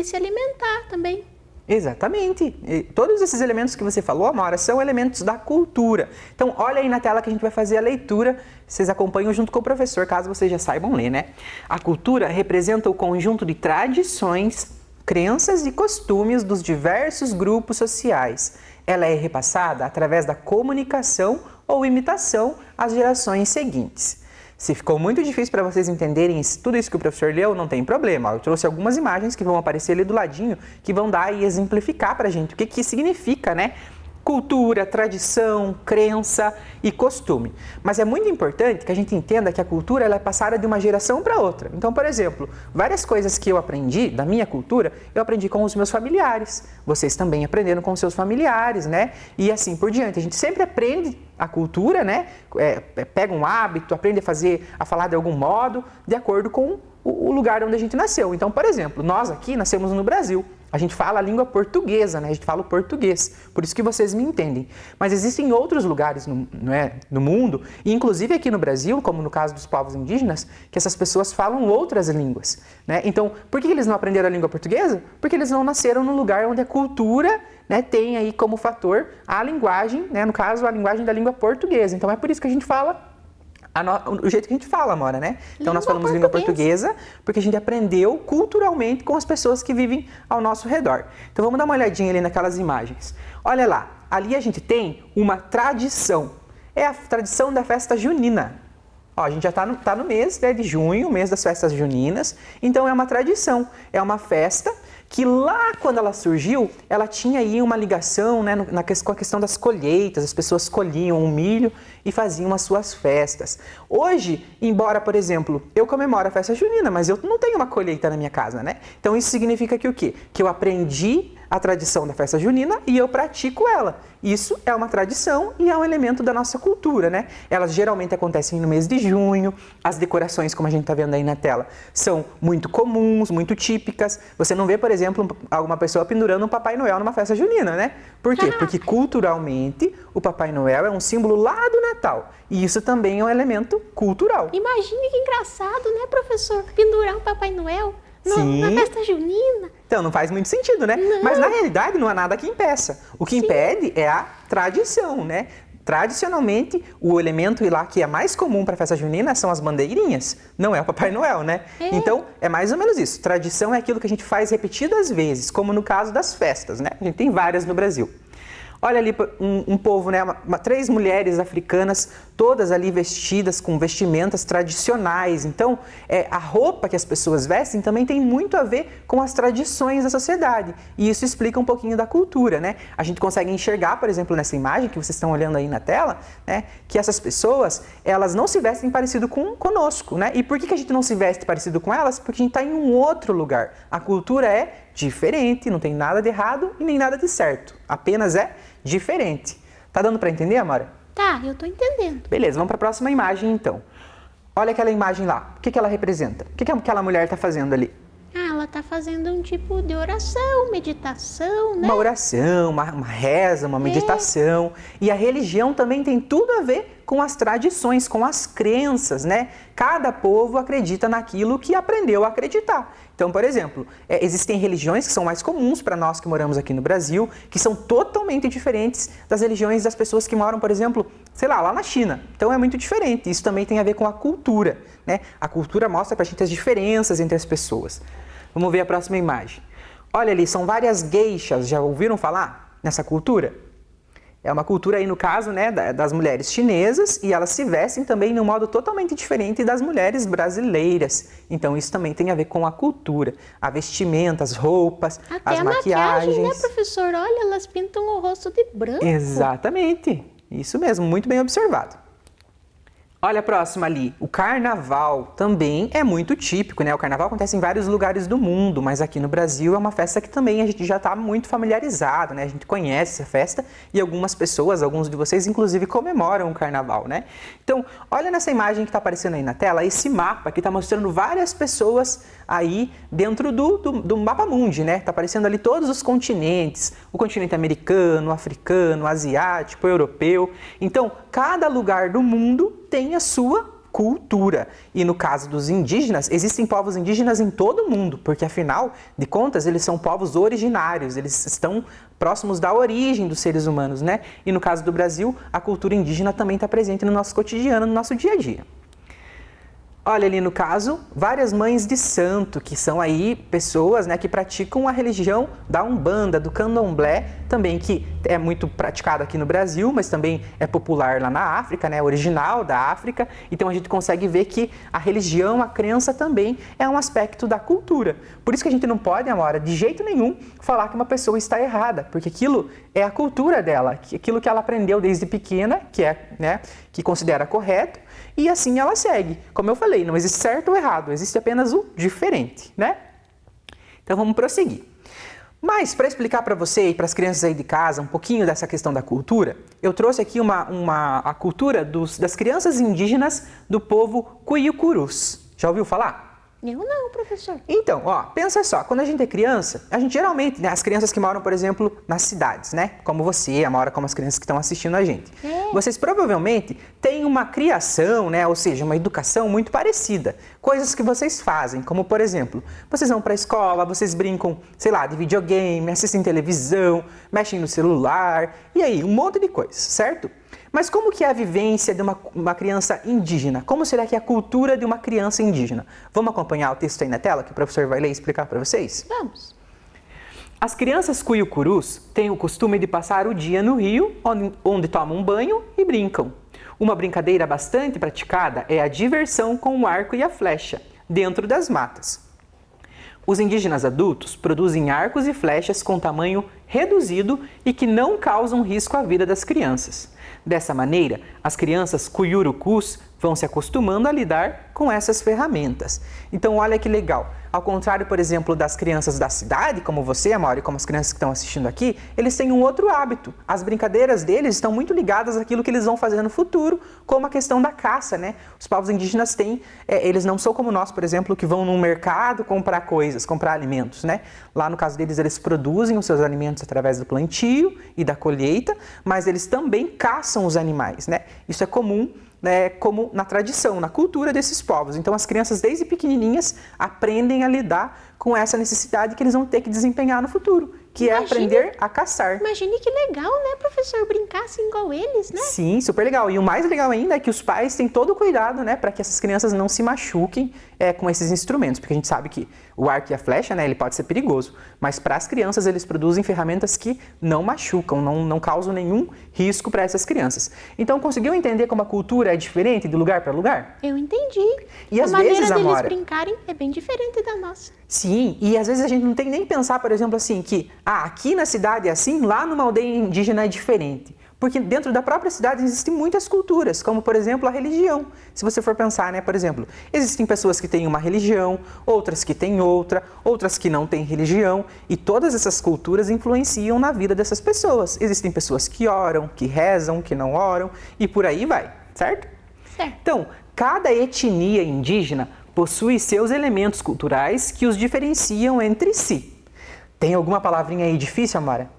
se alimentar também. Exatamente. E todos esses elementos que você falou, Amora, são elementos da cultura. Então, olha aí na tela que a gente vai fazer a leitura. Vocês acompanham junto com o professor, caso vocês já saibam ler, né? A cultura representa o conjunto de tradições, crenças e costumes dos diversos grupos sociais. Ela é repassada através da comunicação ou imitação às gerações seguintes. Se ficou muito difícil para vocês entenderem tudo isso que o professor leu, não tem problema. Eu trouxe algumas imagens que vão aparecer ali do ladinho, que vão dar e exemplificar para a gente o que significa, né? cultura, tradição, crença e costume. Mas é muito importante que a gente entenda que a cultura ela é passada de uma geração para outra. Então, por exemplo, várias coisas que eu aprendi da minha cultura, eu aprendi com os meus familiares. Vocês também aprenderam com os seus familiares, né? E assim por diante. A gente sempre aprende a cultura, né? Pega um hábito, aprende a falar de algum modo, de acordo com o lugar onde a gente nasceu. Então, por exemplo, nós aqui nascemos no Brasil. A gente fala a língua portuguesa, né? A gente fala o português, por isso que vocês me entendem. Mas existem outros lugares no mundo, e inclusive aqui no Brasil, como no caso dos povos indígenas, que essas pessoas falam outras línguas, né? Então, por que eles não aprenderam a língua portuguesa? Porque eles não nasceram no lugar onde a cultura, né, tem aí como fator a linguagem, né? No caso, a linguagem da língua portuguesa. Então, é por isso que a gente fala o jeito que a gente fala, Amora, né? Então nós falamos língua portuguesa porque a gente aprendeu culturalmente com as pessoas que vivem ao nosso redor. Então vamos dar uma olhadinha ali naquelas imagens. Olha lá, ali a gente tem uma tradição. É a tradição da festa junina. Ó, a gente já está no mês, né, de junho, mês das festas juninas. Então é uma tradição, é uma festa que lá quando ela surgiu, ela tinha aí uma ligação, né, com a questão das colheitas, as pessoas colhiam o milho e faziam as suas festas. Hoje, embora, por exemplo, eu comemoro a festa junina, mas eu não tenho uma colheita na minha casa, né? Então isso significa que o quê? Que eu aprendi a tradição da festa junina e eu pratico ela. Isso é uma tradição e é um elemento da nossa cultura, né? Elas geralmente acontecem no mês de junho, as decorações, como a gente está vendo aí na tela, são muito comuns, muito típicas. Você não vê, por exemplo, alguma pessoa pendurando um Papai Noel numa festa junina, né? Por quê? Porque culturalmente o Papai Noel é um símbolo lá do Natal. E isso também é um elemento cultural. Imagine que engraçado, né, professor? Pendurar um Papai Noel na festa junina. Então, não faz muito sentido, né? Não. Mas, na realidade, não há nada que impeça. O que impede é a tradição, né? Tradicionalmente, o elemento lá que é mais comum para a festa junina são as bandeirinhas, não é o Papai Noel, né? Então, é mais ou menos isso. Tradição é aquilo que a gente faz repetidas vezes, como no caso das festas, né? A gente tem várias no Brasil. Olha ali um povo, né? 3 mulheres africanas, todas ali vestidas com vestimentas tradicionais. Então, a roupa que as pessoas vestem também tem muito a ver com as tradições da sociedade. E isso explica um pouquinho da cultura, né? A gente consegue enxergar, por exemplo, nessa imagem que vocês estão olhando aí na tela, né? Que essas pessoas, elas não se vestem parecido conosco, né? E por que a gente não se veste parecido com elas? Porque a gente está em um outro lugar. A cultura é diferente, não tem nada de errado e nem nada de certo. Apenas é diferente. Tá dando para entender, Amora? Tá, eu tô entendendo. Beleza, vamos para a próxima imagem então. Olha aquela imagem lá. O que ela representa? O que aquela mulher está fazendo ali? Ela tá fazendo um tipo de oração, meditação, né? Uma oração, uma reza, uma meditação. E a religião também tem tudo a ver com as tradições, com as crenças, né? Cada povo acredita naquilo que aprendeu a acreditar. Então, por exemplo, existem religiões que são mais comuns para nós que moramos aqui no Brasil, que são totalmente diferentes das religiões das pessoas que moram, por exemplo, sei lá na China. Então é muito diferente. Isso também tem a ver com a cultura, né? A cultura mostra para a gente as diferenças entre as pessoas. Vamos ver a próxima imagem. Olha ali, são várias geishas. Já ouviram falar nessa cultura? É uma cultura aí, no caso, né, das mulheres chinesas, e elas se vestem também de um modo totalmente diferente das mulheres brasileiras. Então isso também tem a ver com a cultura, a vestimenta, as roupas, até as a maquiagens. maquiagem, né, professor? Olha, elas pintam o rosto de branco. Exatamente, isso mesmo, muito bem observado. Olha a próxima ali, o carnaval também é muito típico, né? O carnaval acontece em vários lugares do mundo, mas aqui no Brasil é uma festa que também a gente já está muito familiarizado, né? A gente conhece essa festa e algumas pessoas, alguns de vocês, inclusive, comemoram o carnaval, né? Então, olha nessa imagem que está aparecendo aí na tela, esse mapa que está mostrando várias pessoas aí dentro do mapa mundi, né? Está aparecendo ali todos os continentes, o continente americano, africano, asiático, europeu. Então, cada lugar do mundo tem a sua cultura. E no caso dos indígenas, existem povos indígenas em todo o mundo, porque afinal de contas eles são povos originários, eles estão próximos da origem dos seres humanos, né? E no caso do Brasil, a cultura indígena também está presente no nosso cotidiano, no nosso dia a dia. Olha ali no caso, várias mães de santo, que são aí pessoas, né, que praticam a religião da Umbanda, do Candomblé, também que é muito praticado aqui no Brasil, mas também é popular lá na África, né, original da África. Então a gente consegue ver que a religião, a crença também é um aspecto da cultura. Por isso que a gente não pode, Amora, de jeito nenhum falar que uma pessoa está errada, porque aquilo é a cultura dela, aquilo que ela aprendeu desde pequena, que é, né, que considera correto. E assim ela segue. Como eu falei, não existe certo ou errado, existe apenas o diferente, né? Então vamos prosseguir. Mas para explicar para você e para as crianças aí de casa um pouquinho dessa questão da cultura, eu trouxe aqui a cultura das crianças indígenas do povo Cuiucurus. Já ouviu falar? Eu não, professor. Então, ó, pensa só, quando a gente é criança, a gente geralmente, né, as crianças que moram, por exemplo, nas cidades, né, como você, Amora, como as crianças que estão assistindo a gente, vocês provavelmente têm uma criação, né, ou seja, uma educação muito parecida, coisas que vocês fazem, como por exemplo, vocês vão para a escola, vocês brincam, sei lá, de videogame, assistem televisão, mexem no celular, e aí, um monte de coisas, certo? Mas como que é a vivência de uma criança indígena? Como será que é a cultura de uma criança indígena? Vamos acompanhar o texto aí na tela que o professor vai ler e explicar para vocês? Vamos. As crianças cuiucurus têm o costume de passar o dia no rio, onde tomam um banho e brincam. Uma brincadeira bastante praticada é a diversão com o arco e a flecha, dentro das matas. Os indígenas adultos produzem arcos e flechas com tamanho reduzido e que não causam risco à vida das crianças. Dessa maneira, as crianças cuiurucus vão se acostumando a lidar com essas ferramentas. Então, olha que legal. Ao contrário, por exemplo, das crianças da cidade, como você, Amora, e como as crianças que estão assistindo aqui, eles têm um outro hábito. As brincadeiras deles estão muito ligadas àquilo que eles vão fazer no futuro, como a questão da caça, né? Os povos indígenas têm, eles não são como nós, por exemplo, que vão no mercado comprar coisas, comprar alimentos, né? Lá no caso deles, eles produzem os seus alimentos através do plantio e da colheita, mas eles também caçam os animais, né? Isso é comum, né, como na tradição, na cultura desses povos. Então as crianças desde pequenininhas aprendem a lidar com essa necessidade que eles vão ter que desempenhar no futuro, que é aprender a caçar. Imagine que legal, né, professor, brincar assim igual eles, né? Sim, super legal. E o mais legal ainda é que os pais têm todo o cuidado, né, para que essas crianças não se machuquem com esses instrumentos, porque a gente sabe que o arco e a flecha, né, ele pode ser perigoso, mas para as crianças eles produzem ferramentas que não machucam, não causam nenhum risco para essas crianças. Então, conseguiu entender como a cultura é diferente de lugar para lugar? Eu entendi. E a às maneira vezes, deles Amora, brincarem é bem diferente da nossa. Sim, e às vezes a gente não tem nem pensar, por exemplo, assim, que aqui na cidade é assim, lá numa aldeia indígena é diferente. Porque dentro da própria cidade existem muitas culturas, como, por exemplo, a religião. Se você for pensar, né, por exemplo, existem pessoas que têm uma religião, outras que têm outra, outras que não têm religião, e todas essas culturas influenciam na vida dessas pessoas. Existem pessoas que oram, que rezam, que não oram, e por aí vai, certo? Certo. Então, cada etnia indígena possui seus elementos culturais que os diferenciam entre si. Tem alguma palavrinha aí difícil, Amara?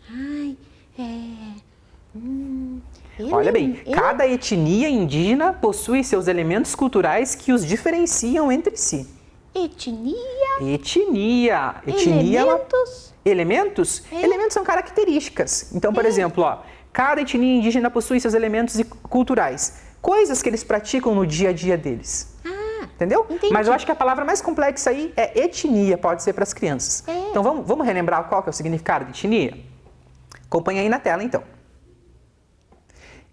Ai, Olha bem, cada etnia indígena possui seus elementos culturais que os diferenciam entre si. Etnia. Etnia. Elementos. Elementos? Elementos são características. Então, por exemplo, cada etnia indígena possui seus elementos culturais. Coisas que eles praticam no dia a dia deles. Entendeu? Entendi. Mas eu acho que a palavra mais complexa aí é etnia, pode ser para as crianças. Então vamos relembrar qual que é o significado de etnia? Acompanha aí na tela então.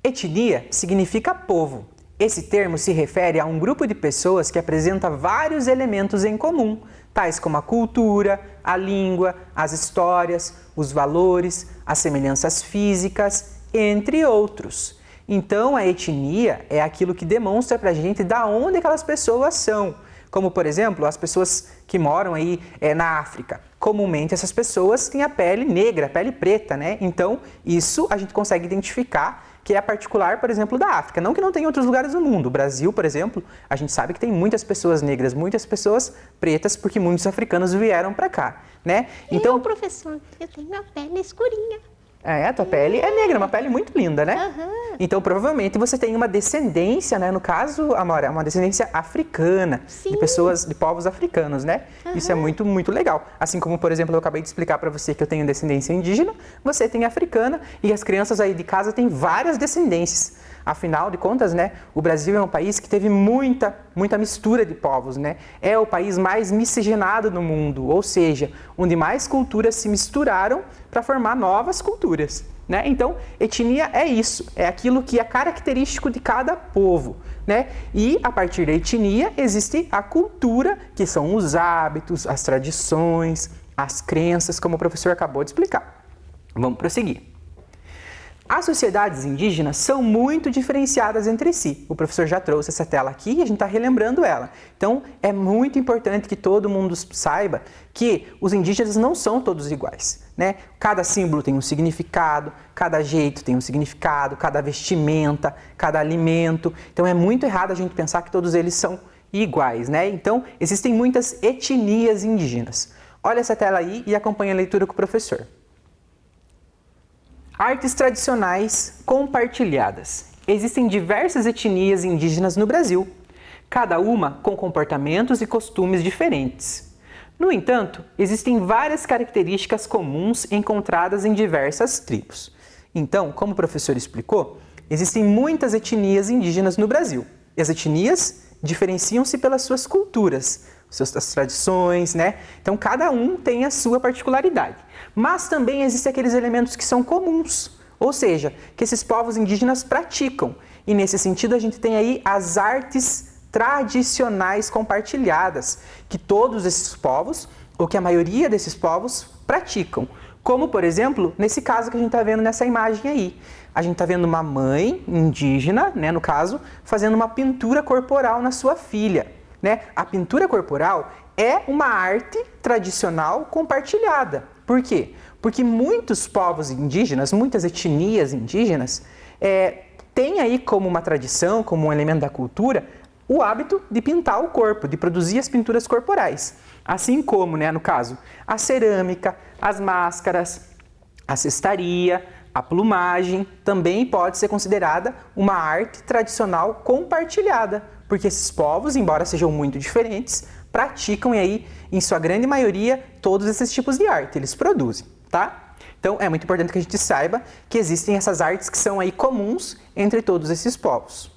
Etnia significa povo. Esse termo se refere a um grupo de pessoas que apresenta vários elementos em comum, tais como a cultura, a língua, as histórias, os valores, as semelhanças físicas, entre outros. Então, a etnia é aquilo que demonstra pra gente da onde aquelas pessoas são. Como, por exemplo, as pessoas que moram aí na África. Comumente, essas pessoas têm a pele negra, a pele preta, né? Então, isso a gente consegue identificar que é particular, por exemplo, da África. Não que não tenha em outros lugares do mundo. O Brasil, por exemplo, a gente sabe que tem muitas pessoas negras, muitas pessoas pretas, porque muitos africanos vieram pra cá, né? Então, professor, eu tenho a pele escurinha. A tua pele é negra, uma pele muito linda, né? Então, provavelmente você tem uma descendência, né? No caso, Amora, uma descendência africana, Sim. de pessoas, de povos africanos, né? Isso é muito, muito legal. Assim como, por exemplo, eu acabei de explicar para você que eu tenho descendência indígena, você tem africana e as crianças aí de casa têm várias descendências. Afinal de contas, né, o Brasil é um país que teve muita mistura de povos, né? É o país mais miscigenado do mundo, ou seja, onde mais culturas se misturaram para formar novas culturas, né? Então, etnia é isso, é aquilo que é característico de cada povo, né? E a partir da etnia existe a cultura, que são os hábitos, as tradições, as crenças, como o professor acabou de explicar. Vamos prosseguir. As sociedades indígenas são muito diferenciadas entre si. O professor já trouxe essa tela aqui e a gente está relembrando ela. Então, é muito importante que todo mundo saiba que os indígenas não são todos iguais, né? Cada símbolo tem um significado, cada jeito tem um significado, cada vestimenta, cada alimento. Então, é muito errado a gente pensar que todos eles são iguais, né? Então, existem muitas etnias indígenas. Olha essa tela aí e acompanhe a leitura com o professor. Artes tradicionais compartilhadas. Existem diversas etnias indígenas no Brasil, cada uma com comportamentos e costumes diferentes. No entanto, existem várias características comuns encontradas em diversas tribos. Então, como o professor explicou, existem muitas etnias indígenas no Brasil. E as etnias diferenciam-se pelas suas culturas, suas tradições, né? Então, cada um tem a sua particularidade. Mas também existem aqueles elementos que são comuns, ou seja, que esses povos indígenas praticam. E nesse sentido, a gente tem aí as artes tradicionais compartilhadas, que todos esses povos, ou que a maioria desses povos, praticam. Como, por exemplo, nesse caso que a gente está vendo nessa imagem aí. A gente está vendo uma mãe indígena, né, no caso, fazendo uma pintura corporal na sua filha, né? A pintura corporal é uma arte tradicional compartilhada. Por quê? Porque muitos povos indígenas, muitas etnias indígenas, têm aí como uma tradição, como um elemento da cultura, o hábito de pintar o corpo, de produzir as pinturas corporais. Assim como, né, no caso, a cerâmica, as máscaras, a cestaria, a plumagem também pode ser considerada uma arte tradicional compartilhada, porque esses povos, embora sejam muito diferentes, praticam e aí, em sua grande maioria, todos esses tipos de arte, eles produzem, tá? Então, é muito importante que a gente saiba que existem essas artes que são aí comuns entre todos esses povos.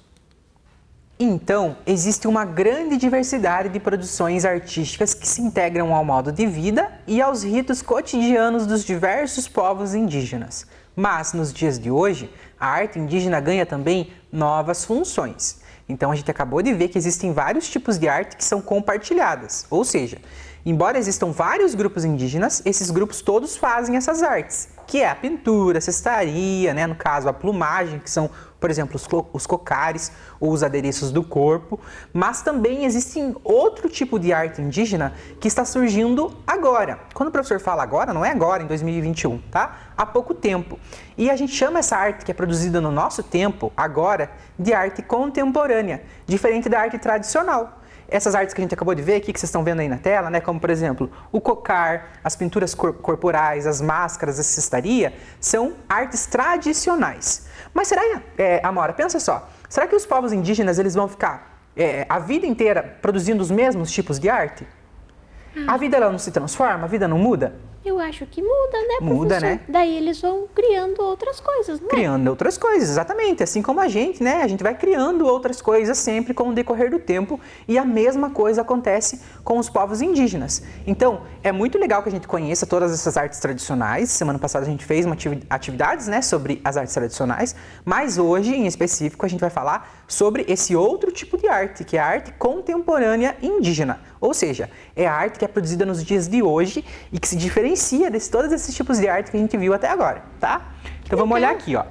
Então, existe uma grande diversidade de produções artísticas que se integram ao modo de vida e aos ritos cotidianos dos diversos povos indígenas. Mas, nos dias de hoje, a arte indígena ganha também novas funções. Então, a gente acabou de ver que existem vários tipos de arte que são compartilhadas. Ou seja, embora existam vários grupos indígenas, esses grupos todos fazem essas artes, que é a pintura, a cestaria, né? No caso, a plumagem, que são, por exemplo, os cocares ou os adereços do corpo. Mas também existe outro tipo de arte indígena que está surgindo agora. Quando o professor fala agora, não é agora, em 2021, tá? Há pouco tempo. E a gente chama essa arte que é produzida no nosso tempo, agora, de arte contemporânea, diferente da arte tradicional. Essas artes que a gente acabou de ver aqui, que vocês estão vendo aí na tela, né, como por exemplo o cocar, as pinturas corporais, as máscaras, a cestaria, são artes tradicionais. Mas será, Amora, pensa só, será que os povos indígenas eles vão ficar a vida inteira produzindo os mesmos tipos de arte? A vida ela não se transforma? A vida não muda? Eu acho que muda, né, professor? Muda, né? Daí eles vão criando outras coisas, não é? Criando outras coisas, exatamente. Assim como a gente, né? A gente vai criando outras coisas sempre com o decorrer do tempo e a mesma coisa acontece com os povos indígenas. Então, é muito legal que a gente conheça todas essas artes tradicionais. Semana passada a gente fez uma atividades, né, sobre as artes tradicionais, mas hoje, em específico, a gente vai falar sobre esse outro tipo de arte, que é a arte contemporânea indígena. Ou seja, é a arte que é produzida nos dias de hoje e que se diferencia de todos esses tipos de arte que a gente viu até agora, tá? Então vamos olhar aqui, ó.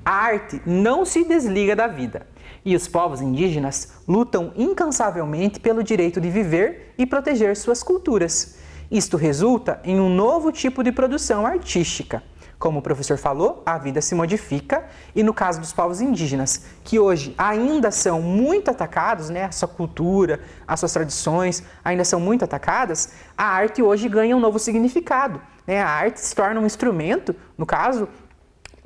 A arte não se desliga da vida e os povos indígenas lutam incansavelmente pelo direito de viver e proteger suas culturas. Isto resulta em um novo tipo de produção artística. Como o professor falou, a vida se modifica e no caso dos povos indígenas, que hoje ainda são muito atacados, né, a sua cultura, as suas tradições ainda são muito atacadas, a arte hoje ganha um novo significado, né? A arte se torna um instrumento, no caso,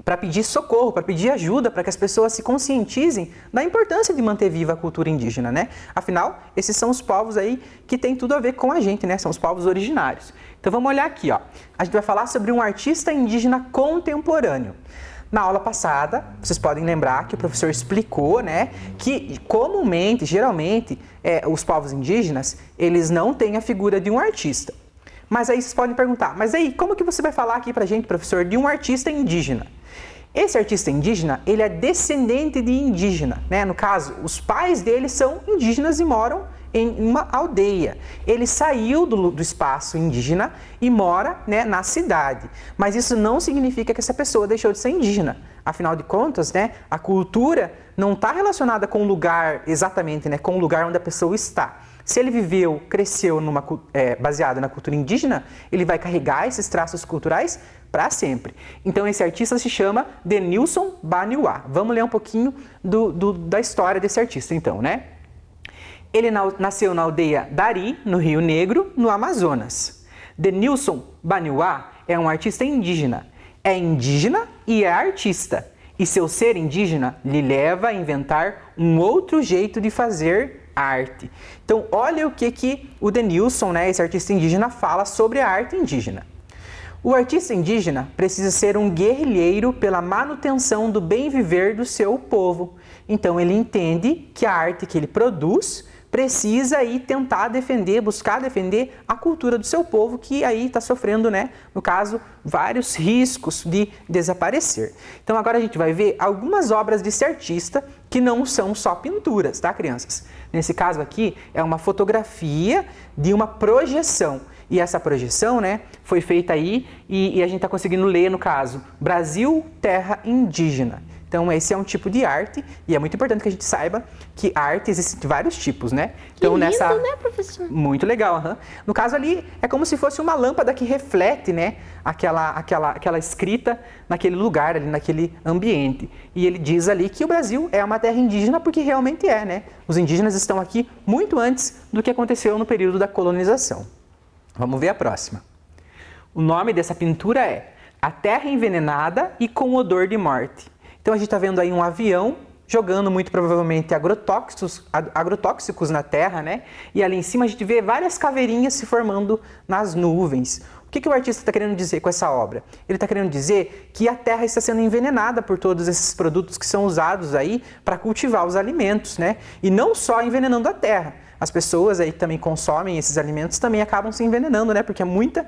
para pedir socorro, para pedir ajuda, para que as pessoas se conscientizem da importância de manter viva a cultura indígena, né? Afinal, esses são os povos aí que tem tudo a ver com a gente, né? São os povos originários. Então vamos olhar aqui, ó. A gente vai falar sobre um artista indígena contemporâneo. Na aula passada, vocês podem lembrar que o professor explicou, né, que comumente, geralmente, os povos indígenas, eles não têm a figura de um artista. Mas aí vocês podem perguntar, mas aí, como que você vai falar aqui pra gente, professor, de um artista indígena? Esse artista indígena, ele é descendente de indígena, né? No caso, os pais dele são indígenas e moram em uma aldeia. Ele saiu do espaço indígena e mora, né, na cidade. Mas isso não significa que essa pessoa deixou de ser indígena. Afinal de contas, né, a cultura não está relacionada com o lugar exatamente, né, com o lugar onde a pessoa está. Se ele viveu, cresceu baseado na cultura indígena, ele vai carregar esses traços culturais para sempre. Então esse artista se chama Denilson Baniuá. Vamos ler um pouquinho da história desse artista então, né? Ele nasceu na aldeia Dari, no Rio Negro, no Amazonas. Denilson Baniuá é um artista indígena. É indígena e é artista. E seu ser indígena lhe leva a inventar um outro jeito de fazer arte. Então, olha o que o Denilson, né, esse artista indígena, fala sobre a arte indígena. O artista indígena precisa ser um guerrilheiro pela manutenção do bem viver do seu povo. Então, ele entende que a arte que ele produz precisa aí tentar defender, buscar defender a cultura do seu povo, que aí está sofrendo, né, no caso, vários riscos de desaparecer. Então agora a gente vai ver algumas obras desse artista que não são só pinturas, tá, crianças? Nesse caso aqui é uma fotografia de uma projeção. E essa projeção, né, foi feita aí e a gente está conseguindo ler, no caso, Brasil, Terra Indígena. Então esse é um tipo de arte e é muito importante que a gente saiba que a arte existe de vários tipos, né? Então, que lindo, né, professor? Muito legal, uhum. No caso ali é como se fosse uma lâmpada que reflete, né, aquela escrita naquele lugar, ali naquele ambiente. E ele diz ali que o Brasil é uma terra indígena porque realmente é, né? Os indígenas estão aqui muito antes do que aconteceu no período da colonização. Vamos ver a próxima. O nome dessa pintura é A Terra Envenenada e com Odor de Morte. Então a gente está vendo aí um avião jogando muito provavelmente agrotóxicos na terra, né? E ali em cima a gente vê várias caveirinhas se formando nas nuvens. O que o artista está querendo dizer com essa obra? Ele está querendo dizer que a terra está sendo envenenada por todos esses produtos que são usados aí para cultivar os alimentos, né? E não só envenenando a terra. As pessoas aí que também consomem esses alimentos também acabam se envenenando, né? Porque é muita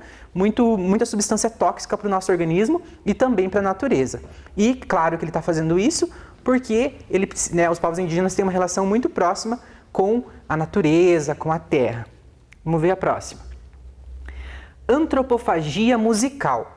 substância tóxica para o nosso organismo e também para a natureza. E claro que ele está fazendo isso porque os povos indígenas têm uma relação muito próxima com a natureza, com a terra. Vamos ver a próxima. Antropofagia musical.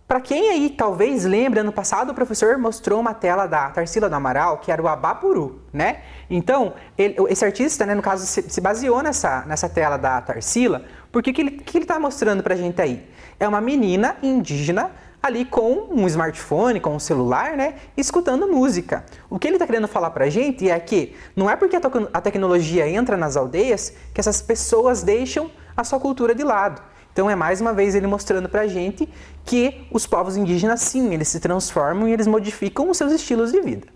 Para quem aí talvez lembre, ano passado o professor mostrou uma tela da Tarsila do Amaral, que era o Abapuru, né? Então, esse artista, né, no caso, se baseou nessa tela da Tarsila, porque que ele está mostrando para a gente aí? É uma menina indígena ali com um smartphone, com um celular, né, escutando música. O que ele está querendo falar para a gente é que não é porque a tecnologia entra nas aldeias que essas pessoas deixam a sua cultura de lado. Então é mais uma vez ele mostrando pra gente que os povos indígenas sim, eles se transformam e eles modificam os seus estilos de vida.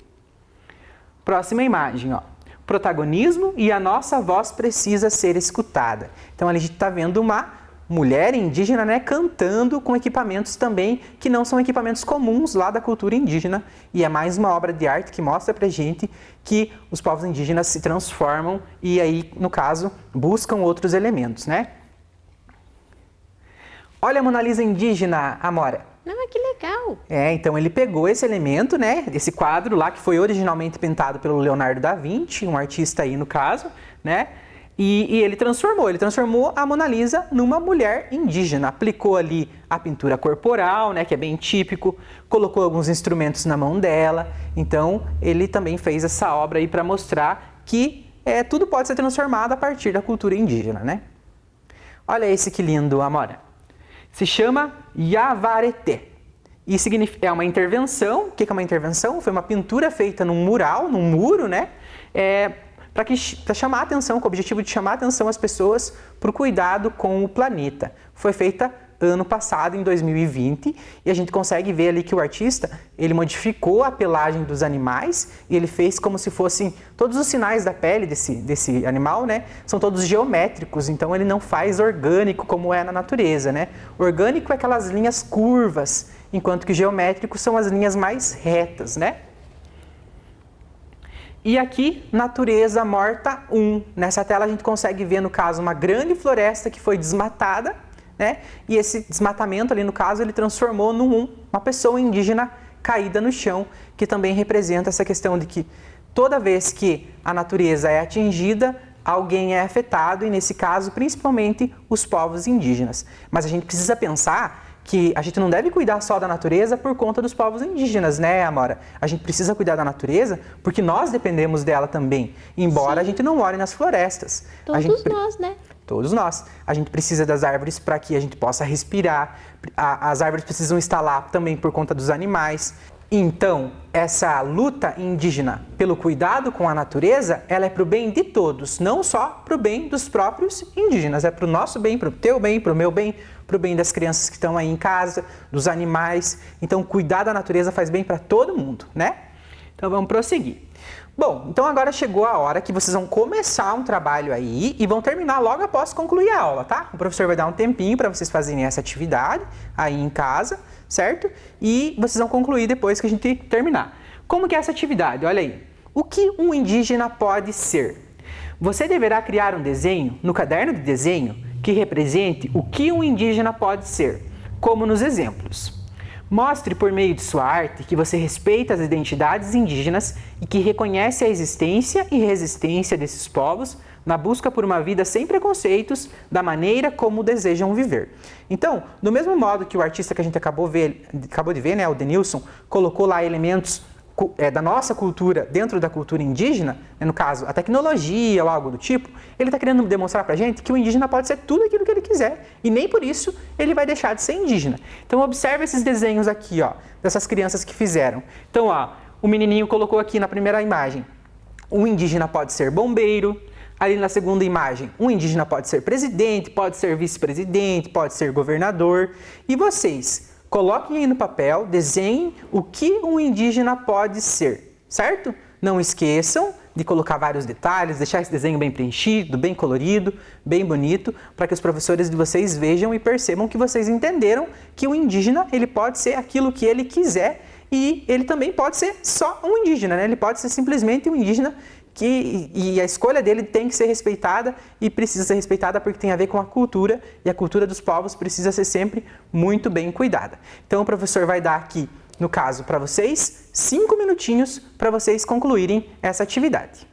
Próxima imagem, ó. Protagonismo e a nossa voz precisa ser escutada. Então a gente está vendo uma mulher indígena, né, cantando com equipamentos também que não são equipamentos comuns lá da cultura indígena. E é mais uma obra de arte que mostra pra gente que os povos indígenas se transformam e aí, no caso, buscam outros elementos, né? Olha a Mona Lisa indígena, Amora. Ah, que legal! Então ele pegou esse elemento, né, esse quadro lá que foi originalmente pintado pelo Leonardo da Vinci, um artista aí no caso, né, e ele transformou a Mona Lisa numa mulher indígena, aplicou ali a pintura corporal, né, que é bem típico, colocou alguns instrumentos na mão dela, então ele também fez essa obra aí para mostrar que tudo pode ser transformado a partir da cultura indígena, né. Olha esse que lindo, Amora. Se chama Yavarete e é uma intervenção. O que é uma intervenção? Foi uma pintura feita num mural, num muro, né? Para chamar a atenção, com o objetivo de chamar a atenção as pessoas para o cuidado com o planeta. Foi feita ano passado, em 2020, e a gente consegue ver ali que o artista, ele modificou a pelagem dos animais e ele fez como se fossem todos os sinais da pele desse animal, né? São todos geométricos, então ele não faz orgânico como é na natureza, né? Orgânico é aquelas linhas curvas, enquanto que geométrico são as linhas mais retas, né? E aqui, natureza morta 1. Nessa tela a gente consegue ver, no caso, uma grande floresta que foi desmatada, né? E esse desmatamento ali, no caso, ele transformou uma pessoa indígena caída no chão, que também representa essa questão de que toda vez que a natureza é atingida, alguém é afetado, e nesse caso, principalmente, os povos indígenas. Mas a gente precisa pensar que a gente não deve cuidar só da natureza por conta dos povos indígenas, né, Amora? A gente precisa cuidar da natureza porque nós dependemos dela também, embora a gente não more nas florestas. Todos nós, né? Todos nós. A gente precisa das árvores para que a gente possa respirar. As árvores precisam estar lá também por conta dos animais. Então, essa luta indígena pelo cuidado com a natureza, ela é para o bem de todos, não só para o bem dos próprios indígenas, é para o nosso bem, para o teu bem, para o meu bem, para o bem das crianças que estão aí em casa, dos animais. Então, cuidar da natureza faz bem para todo mundo, né? Então, vamos prosseguir. Bom, então agora chegou a hora que vocês vão começar um trabalho aí e vão terminar logo após concluir a aula, tá? O professor vai dar um tempinho para vocês fazerem essa atividade aí em casa, certo? E vocês vão concluir depois que a gente terminar. Como que é essa atividade? Olha aí. O que um indígena pode ser? Você deverá criar um desenho no caderno de desenho que represente o que um indígena pode ser, como nos exemplos. Mostre por meio de sua arte que você respeita as identidades indígenas e que reconhece a existência e resistência desses povos na busca por uma vida sem preconceitos, da maneira como desejam viver. Então, do mesmo modo que o artista que a gente acabou de ver, né, o Denilson, colocou lá elementos da nossa cultura dentro da cultura indígena, né, no caso, a tecnologia ou algo do tipo, ele está querendo demonstrar para a gente que o indígena pode ser tudo aquilo que ele quiser e nem por isso ele vai deixar de ser indígena. Então, observe esses desenhos aqui, ó, dessas crianças que fizeram. Então, ó, o menininho colocou aqui na primeira imagem, um indígena pode ser bombeiro. Ali na segunda imagem, um indígena pode ser presidente, pode ser vice-presidente, pode ser governador. E vocês, coloquem aí no papel, desenhem o que um indígena pode ser, certo? Não esqueçam de colocar vários detalhes, deixar esse desenho bem preenchido, bem colorido, bem bonito, para que os professores de vocês vejam e percebam que vocês entenderam que o indígena ele pode ser aquilo que ele quiser e ele também pode ser só um indígena, né? Ele pode ser simplesmente um indígena e a escolha dele tem que ser respeitada e precisa ser respeitada porque tem a ver com a cultura e a cultura dos povos precisa ser sempre muito bem cuidada. Então o professor vai dar aqui, no caso, para vocês, 5 minutinhos para vocês concluírem essa atividade.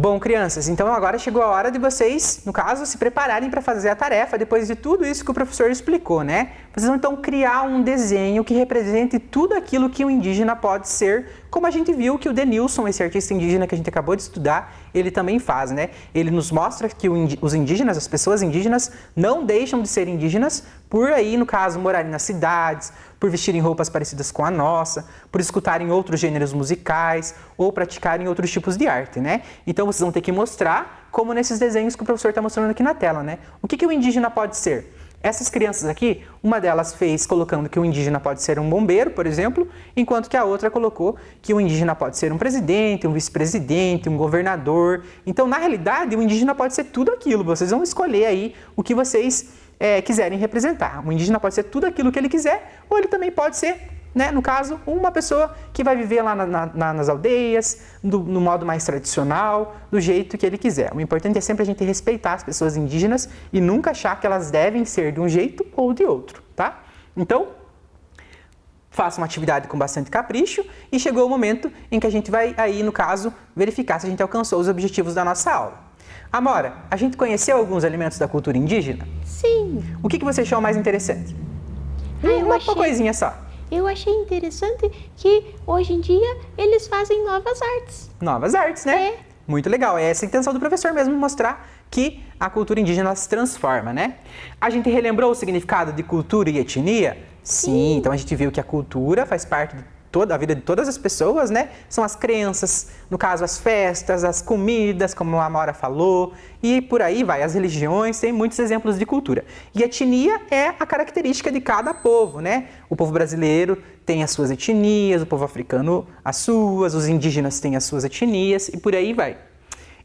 Bom, crianças, então agora chegou a hora de vocês, no caso, se prepararem para fazer a tarefa depois de tudo isso que o professor explicou, né? Vocês vão então criar um desenho que represente tudo aquilo que um indígena pode ser, como a gente viu que o Denilson, esse artista indígena que a gente acabou de estudar, ele também faz, né? Ele nos mostra que os indígenas, as pessoas indígenas, não deixam de ser indígenas por aí, no caso, morarem nas cidades, por vestirem roupas parecidas com a nossa, por escutarem outros gêneros musicais ou praticarem outros tipos de arte, né? Então vocês vão ter que mostrar, como nesses desenhos que o professor está mostrando aqui na tela, né? O que o indígena pode ser? Essas crianças aqui, uma delas fez colocando que o indígena pode ser um bombeiro, por exemplo, enquanto que a outra colocou que o indígena pode ser um presidente, um vice-presidente, um governador. Então, na realidade, o indígena pode ser tudo aquilo. Vocês vão escolher aí o que vocês quiserem representar. O indígena pode ser tudo aquilo que ele quiser, ou ele também pode ser, né, no caso, uma pessoa que vai viver lá nas aldeias, no modo mais tradicional, do jeito que ele quiser. O importante é sempre a gente respeitar as pessoas indígenas e nunca achar que elas devem ser de um jeito ou de outro, tá? Então, faça uma atividade com bastante capricho e chegou o momento em que a gente vai aí, no caso, verificar se a gente alcançou os objetivos da nossa aula. Amora, a gente conheceu alguns elementos da cultura indígena? Sim. O que você achou mais interessante? Uma coisinha só. Eu achei interessante que hoje em dia eles fazem novas artes. Novas artes, né? É. Muito legal. É essa a intenção do professor mesmo, mostrar que a cultura indígena se transforma, né? A gente relembrou o significado de cultura e etnia? Sim. Então a gente viu que a cultura faz parte de toda a vida de todas as pessoas, né? São as crenças, no caso as festas, as comidas, como a Amora falou, e por aí vai, as religiões, tem muitos exemplos de cultura. E etnia é a característica de cada povo, né? O povo brasileiro tem as suas etnias, o povo africano as suas, os indígenas têm as suas etnias e por aí vai.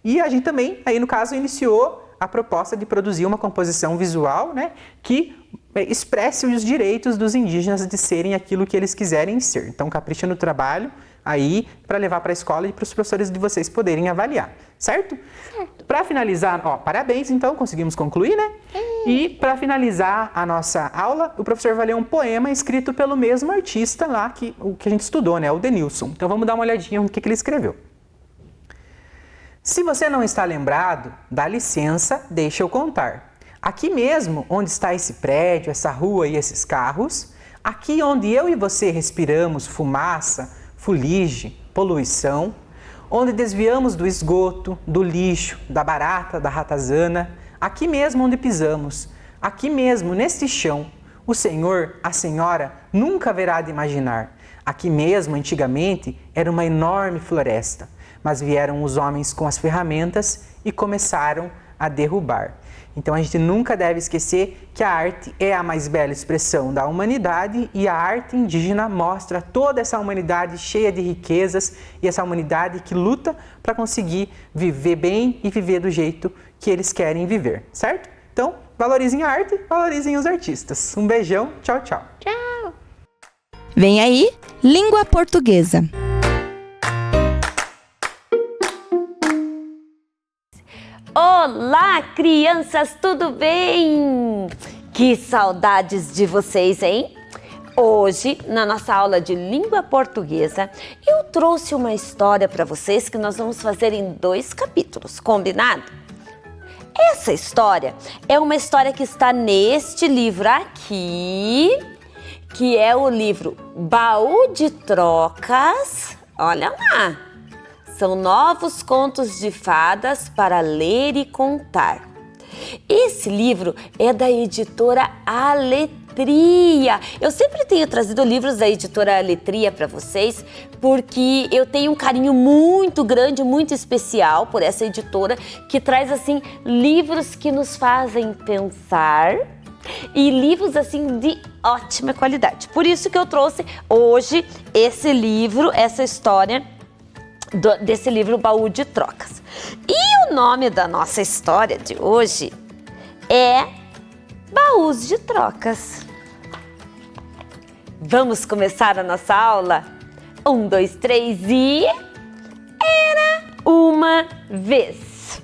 E a gente também, aí no caso, iniciou a proposta de produzir uma composição visual, né, que expresse os direitos dos indígenas de serem aquilo que eles quiserem ser. Então, capricha no trabalho aí para levar para a escola e para os professores de vocês poderem avaliar, certo? Certo. Para finalizar, parabéns, então, conseguimos concluir, né? E para finalizar a nossa aula, o professor vai ler um poema escrito pelo mesmo artista lá que a gente estudou, né, o Denilson. Então, vamos dar uma olhadinha no que ele escreveu. Se você não está lembrado, dá licença, deixa eu contar. Aqui mesmo, onde está esse prédio, essa rua e esses carros, aqui onde eu e você respiramos fumaça, fuligem, poluição, onde desviamos do esgoto, do lixo, da barata, da ratazana, aqui mesmo onde pisamos, aqui mesmo neste chão, o senhor, a senhora nunca haverá de imaginar. Aqui mesmo, antigamente, era uma enorme floresta, mas vieram os homens com as ferramentas e começaram a derrubar. Então a gente nunca deve esquecer que a arte é a mais bela expressão da humanidade e a arte indígena mostra toda essa humanidade cheia de riquezas e essa humanidade que luta para conseguir viver bem e viver do jeito que eles querem viver, certo? Então, valorizem a arte, valorizem os artistas. Um beijão, tchau, tchau. Tchau. Vem aí, língua portuguesa. Olá, crianças, tudo bem? Que saudades de vocês, hein? Hoje, na nossa aula de língua portuguesa, eu trouxe uma história para vocês que nós vamos fazer em 2 capítulos, combinado? Essa história é uma história que está neste livro aqui, que é o livro Baú de Trocas. Olha lá! São novos contos de fadas para ler e contar. Esse livro é da editora Aletria. Eu sempre tenho trazido livros da editora Aletria para vocês, porque eu tenho um carinho muito grande, muito especial por essa editora, que traz assim livros que nos fazem pensar e livros assim de ótima qualidade. Por isso que eu trouxe hoje esse livro, essa história desse livro Baú de Trocas. E o nome da nossa história de hoje é Baús de Trocas. Vamos começar a nossa aula? 1, 2, 3 e... Era uma vez.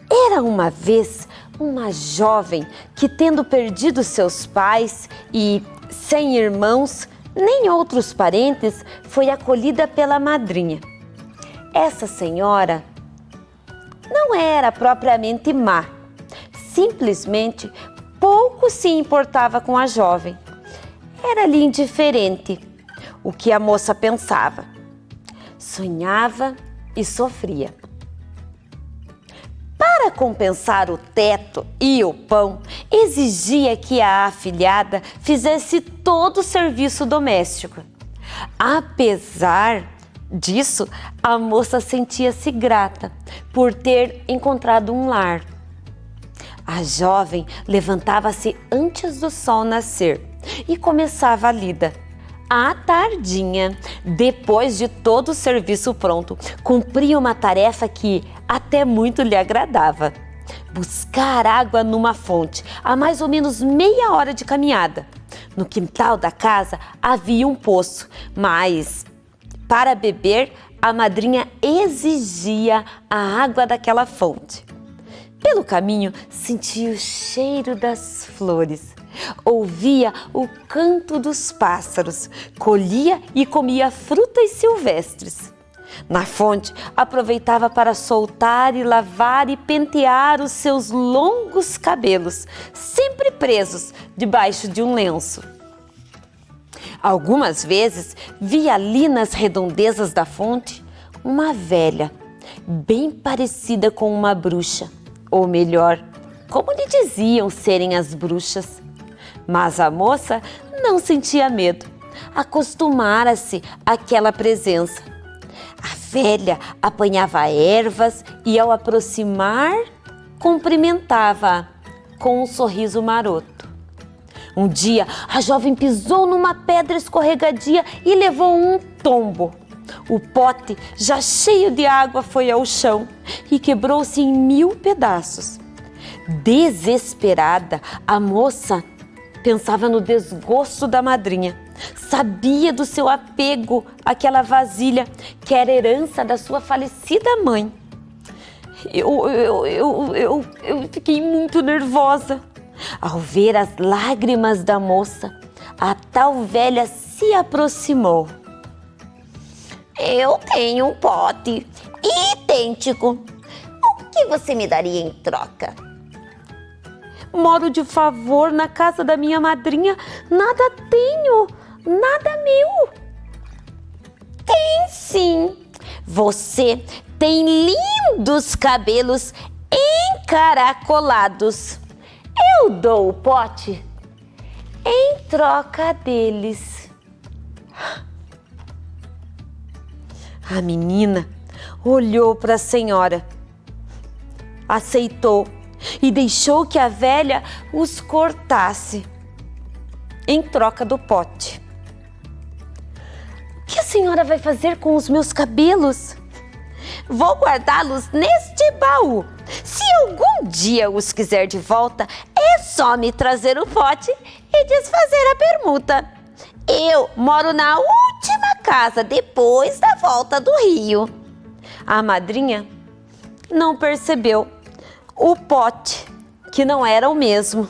Era uma vez uma jovem que, tendo perdido seus pais e sem irmãos nem outros parentes, foi acolhida pela madrinha. Essa senhora não era propriamente má. Simplesmente pouco se importava com a jovem. Era-lhe indiferente o que a moça pensava. Sonhava e sofria. Para compensar o teto e o pão, exigia que a afilhada fizesse todo o serviço doméstico. Apesar disso, a moça sentia-se grata por ter encontrado um lar. A jovem levantava-se antes do sol nascer e começava a lida. À tardinha, depois de todo o serviço pronto, cumpria uma tarefa que até muito lhe agradava: buscar água numa fonte, a mais ou menos meia hora de caminhada. No quintal da casa havia um poço, mas para beber, a madrinha exigia a água daquela fonte. Pelo caminho, sentia o cheiro das flores, ouvia o canto dos pássaros, colhia e comia frutas silvestres. Na fonte, aproveitava para soltar e lavar e pentear os seus longos cabelos, sempre presos debaixo de um lenço. Algumas vezes, via ali nas redondezas da fonte uma velha, bem parecida com uma bruxa, ou melhor, como lhe diziam serem as bruxas. Mas a moça não sentia medo, acostumara-se àquela presença. A velha apanhava ervas e, ao aproximar, cumprimentava-a com um sorriso maroto. Um dia, a jovem pisou numa pedra escorregadia e levou um tombo. O pote, já cheio de água, foi ao chão e quebrou-se em 1000 pedaços. Desesperada, a moça pensava no desgosto da madrinha. Sabia do seu apego àquela vasilha, que era herança da sua falecida mãe. Eu fiquei muito nervosa. Ao ver as lágrimas da moça, a tal velha se aproximou. Eu tenho um pote idêntico. O que você me daria em troca? Moro de favor na casa da minha madrinha. Nada tenho, nada meu. Tem sim. Você tem lindos cabelos encaracolados. Eu dou o pote em troca deles. A menina olhou para a senhora, aceitou e deixou que a velha os cortasse em troca do pote. O que a senhora vai fazer com os meus cabelos? Vou guardá-los neste baú. Se algum dia os quiser de volta, é só me trazer o pote e desfazer a permuta. Eu moro na última casa depois da volta do rio. A madrinha não percebeu o pote, que não era o mesmo.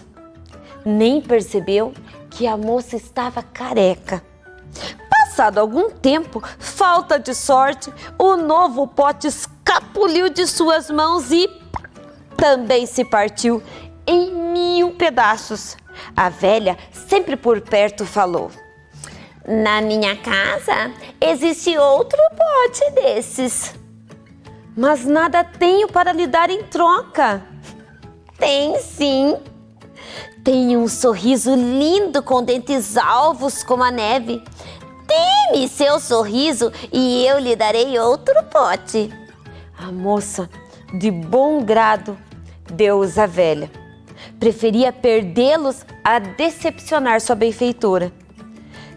Nem percebeu que a moça estava careca. Passado algum tempo, falta de sorte, o novo pote escapuliu de suas mãos e também se partiu em 1000 pedaços. A velha, sempre por perto, falou: na minha casa existe outro pote desses. Mas nada tenho para lhe dar em troca. Tem sim. Tem um sorriso lindo com dentes alvos como a neve. Dê-me seu sorriso e eu lhe darei outro pote. A moça, de bom grado, deu-os à velha. Preferia perdê-los a decepcionar sua benfeitora.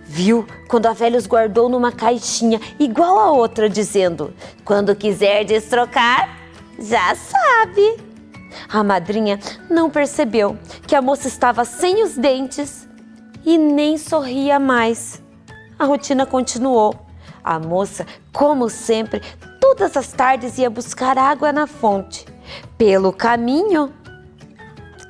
Viu quando a velha os guardou numa caixinha igual a outra, dizendo: quando quiser destrocar, já sabe. A madrinha não percebeu que a moça estava sem os dentes e nem sorria mais. A rotina continuou. A moça, como sempre, todas as tardes ia buscar água na fonte. Pelo caminho,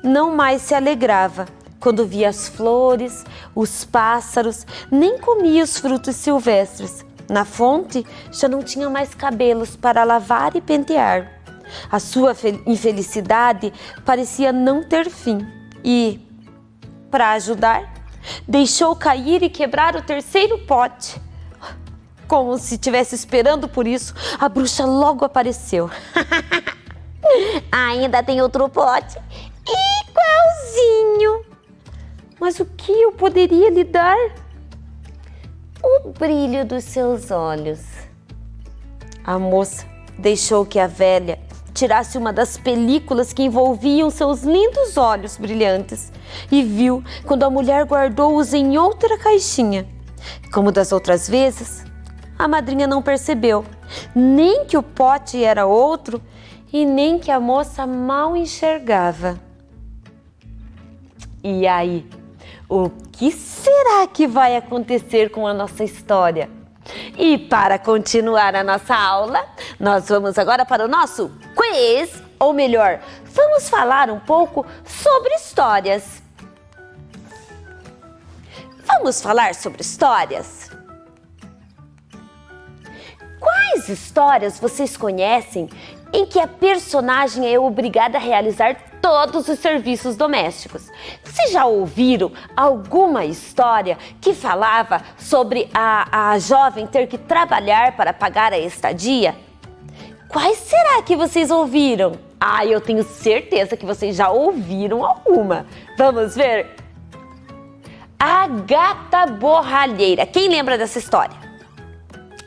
não mais se alegrava quando via as flores, os pássaros, nem comia os frutos silvestres. Na fonte já não tinha mais cabelos para lavar e pentear. A sua infelicidade parecia não ter fim e, para ajudar, deixou cair e quebrar o terceiro pote. Como se estivesse esperando por isso, a bruxa logo apareceu. Ainda tem outro pote igualzinho. Mas o que eu poderia lhe dar? O brilho dos seus olhos. A moça deixou que a velha tirasse uma das películas que envolviam seus lindos olhos brilhantes e viu quando a mulher guardou-os em outra caixinha. Como das outras vezes, a madrinha não percebeu nem que o pote era outro e nem que a moça mal enxergava. E aí, o que será que vai acontecer com a nossa história? E para continuar a nossa aula, nós vamos agora para o nosso quiz, ou melhor, vamos falar um pouco sobre histórias. Vamos falar sobre histórias? Quais histórias vocês conhecem em que a personagem é obrigada a realizar todos os serviços domésticos? Vocês já ouviram alguma história que falava sobre a jovem ter que trabalhar para pagar a estadia? Quais será que vocês ouviram? Eu tenho certeza que vocês já ouviram alguma. Vamos ver? A Gata Borralheira. Quem lembra dessa história?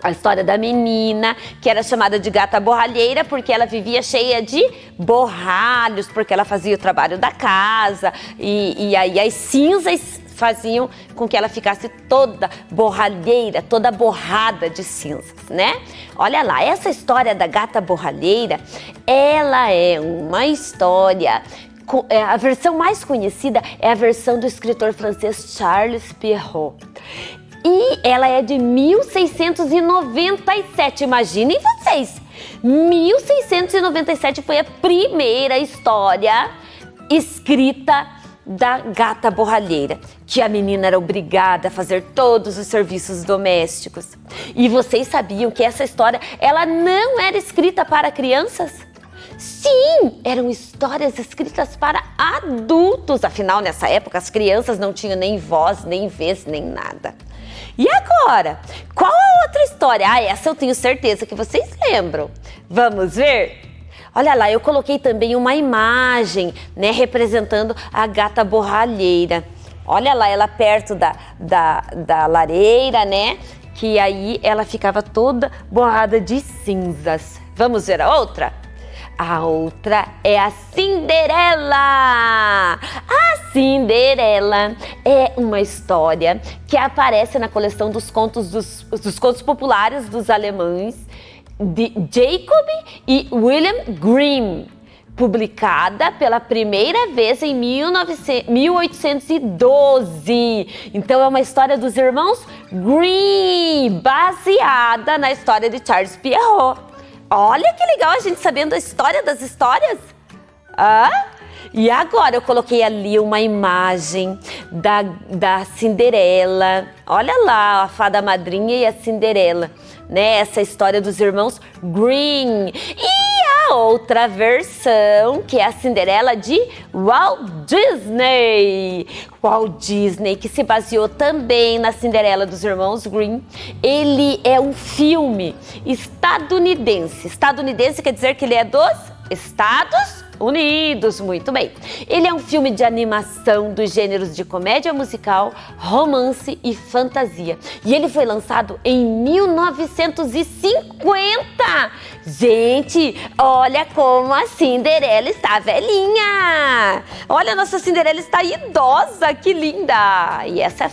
A história da menina que era chamada de Gata Borralheira porque ela vivia cheia de borralhos, porque ela fazia o trabalho da casa e aí as cinzas faziam com que ela ficasse toda borralheira, toda borrada de cinzas, né? Olha lá, essa história da Gata Borralheira, ela é uma história... A versão mais conhecida é a versão do escritor francês Charles Perrault. E ela é de 1697, imaginem vocês, 1697 foi a primeira história escrita da Gata Borralheira, que a menina era obrigada a fazer todos os serviços domésticos. E vocês sabiam que essa história, ela não era escrita para crianças? Sim, eram histórias escritas para adultos, afinal nessa época as crianças não tinham nem voz, nem vez, nem nada. E agora, qual a outra história? Essa eu tenho certeza que vocês lembram. Vamos ver? Olha lá, eu coloquei também uma imagem, né, representando a Gata Borralheira. Olha lá, ela perto da lareira, né, que aí ela ficava toda borrada de cinzas. Vamos ver a outra? A outra é a Cinderela! A Cinderela é uma história que aparece na coleção dos contos populares dos alemães de Jacob e William Grimm, publicada pela primeira vez em 1812. Então é uma história dos irmãos Grimm, baseada na história de Charles Perrault. Olha que legal a gente sabendo a história das histórias. E agora eu coloquei ali uma imagem da Cinderela. Olha lá, a fada madrinha e a Cinderela, né? Essa história dos irmãos Grimm. E a outra versão, que é a Cinderela de Walt Disney. Walt Disney, que se baseou também na Cinderela dos irmãos Grimm. Ele é um filme estadunidense. Estadunidense quer dizer que ele é dos Estados Unidos, muito bem. Ele é um filme de animação dos gêneros de comédia musical, romance e fantasia. E ele foi lançado em 1950. Gente, olha como a Cinderela está velhinha. Olha, a nossa Cinderela está idosa, que linda. E essa é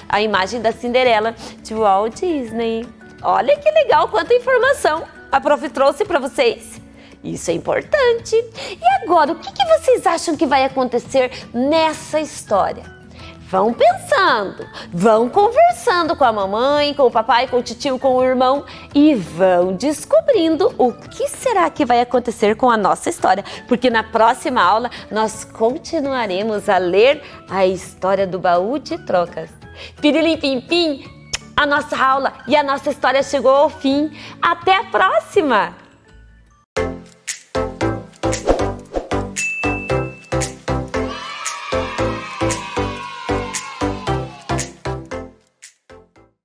a imagem da Cinderela de Walt Disney. Olha que legal, quanta informação a prof trouxe para vocês. Isso é importante. E agora, o que vocês acham que vai acontecer nessa história? Vão pensando, vão conversando com a mamãe, com o papai, com o tio, com o irmão e vão descobrindo o que será que vai acontecer com a nossa história. Porque na próxima aula nós continuaremos a ler a história do baú de trocas. Pirilim pim pim, a nossa aula e a nossa história chegou ao fim. Até a próxima!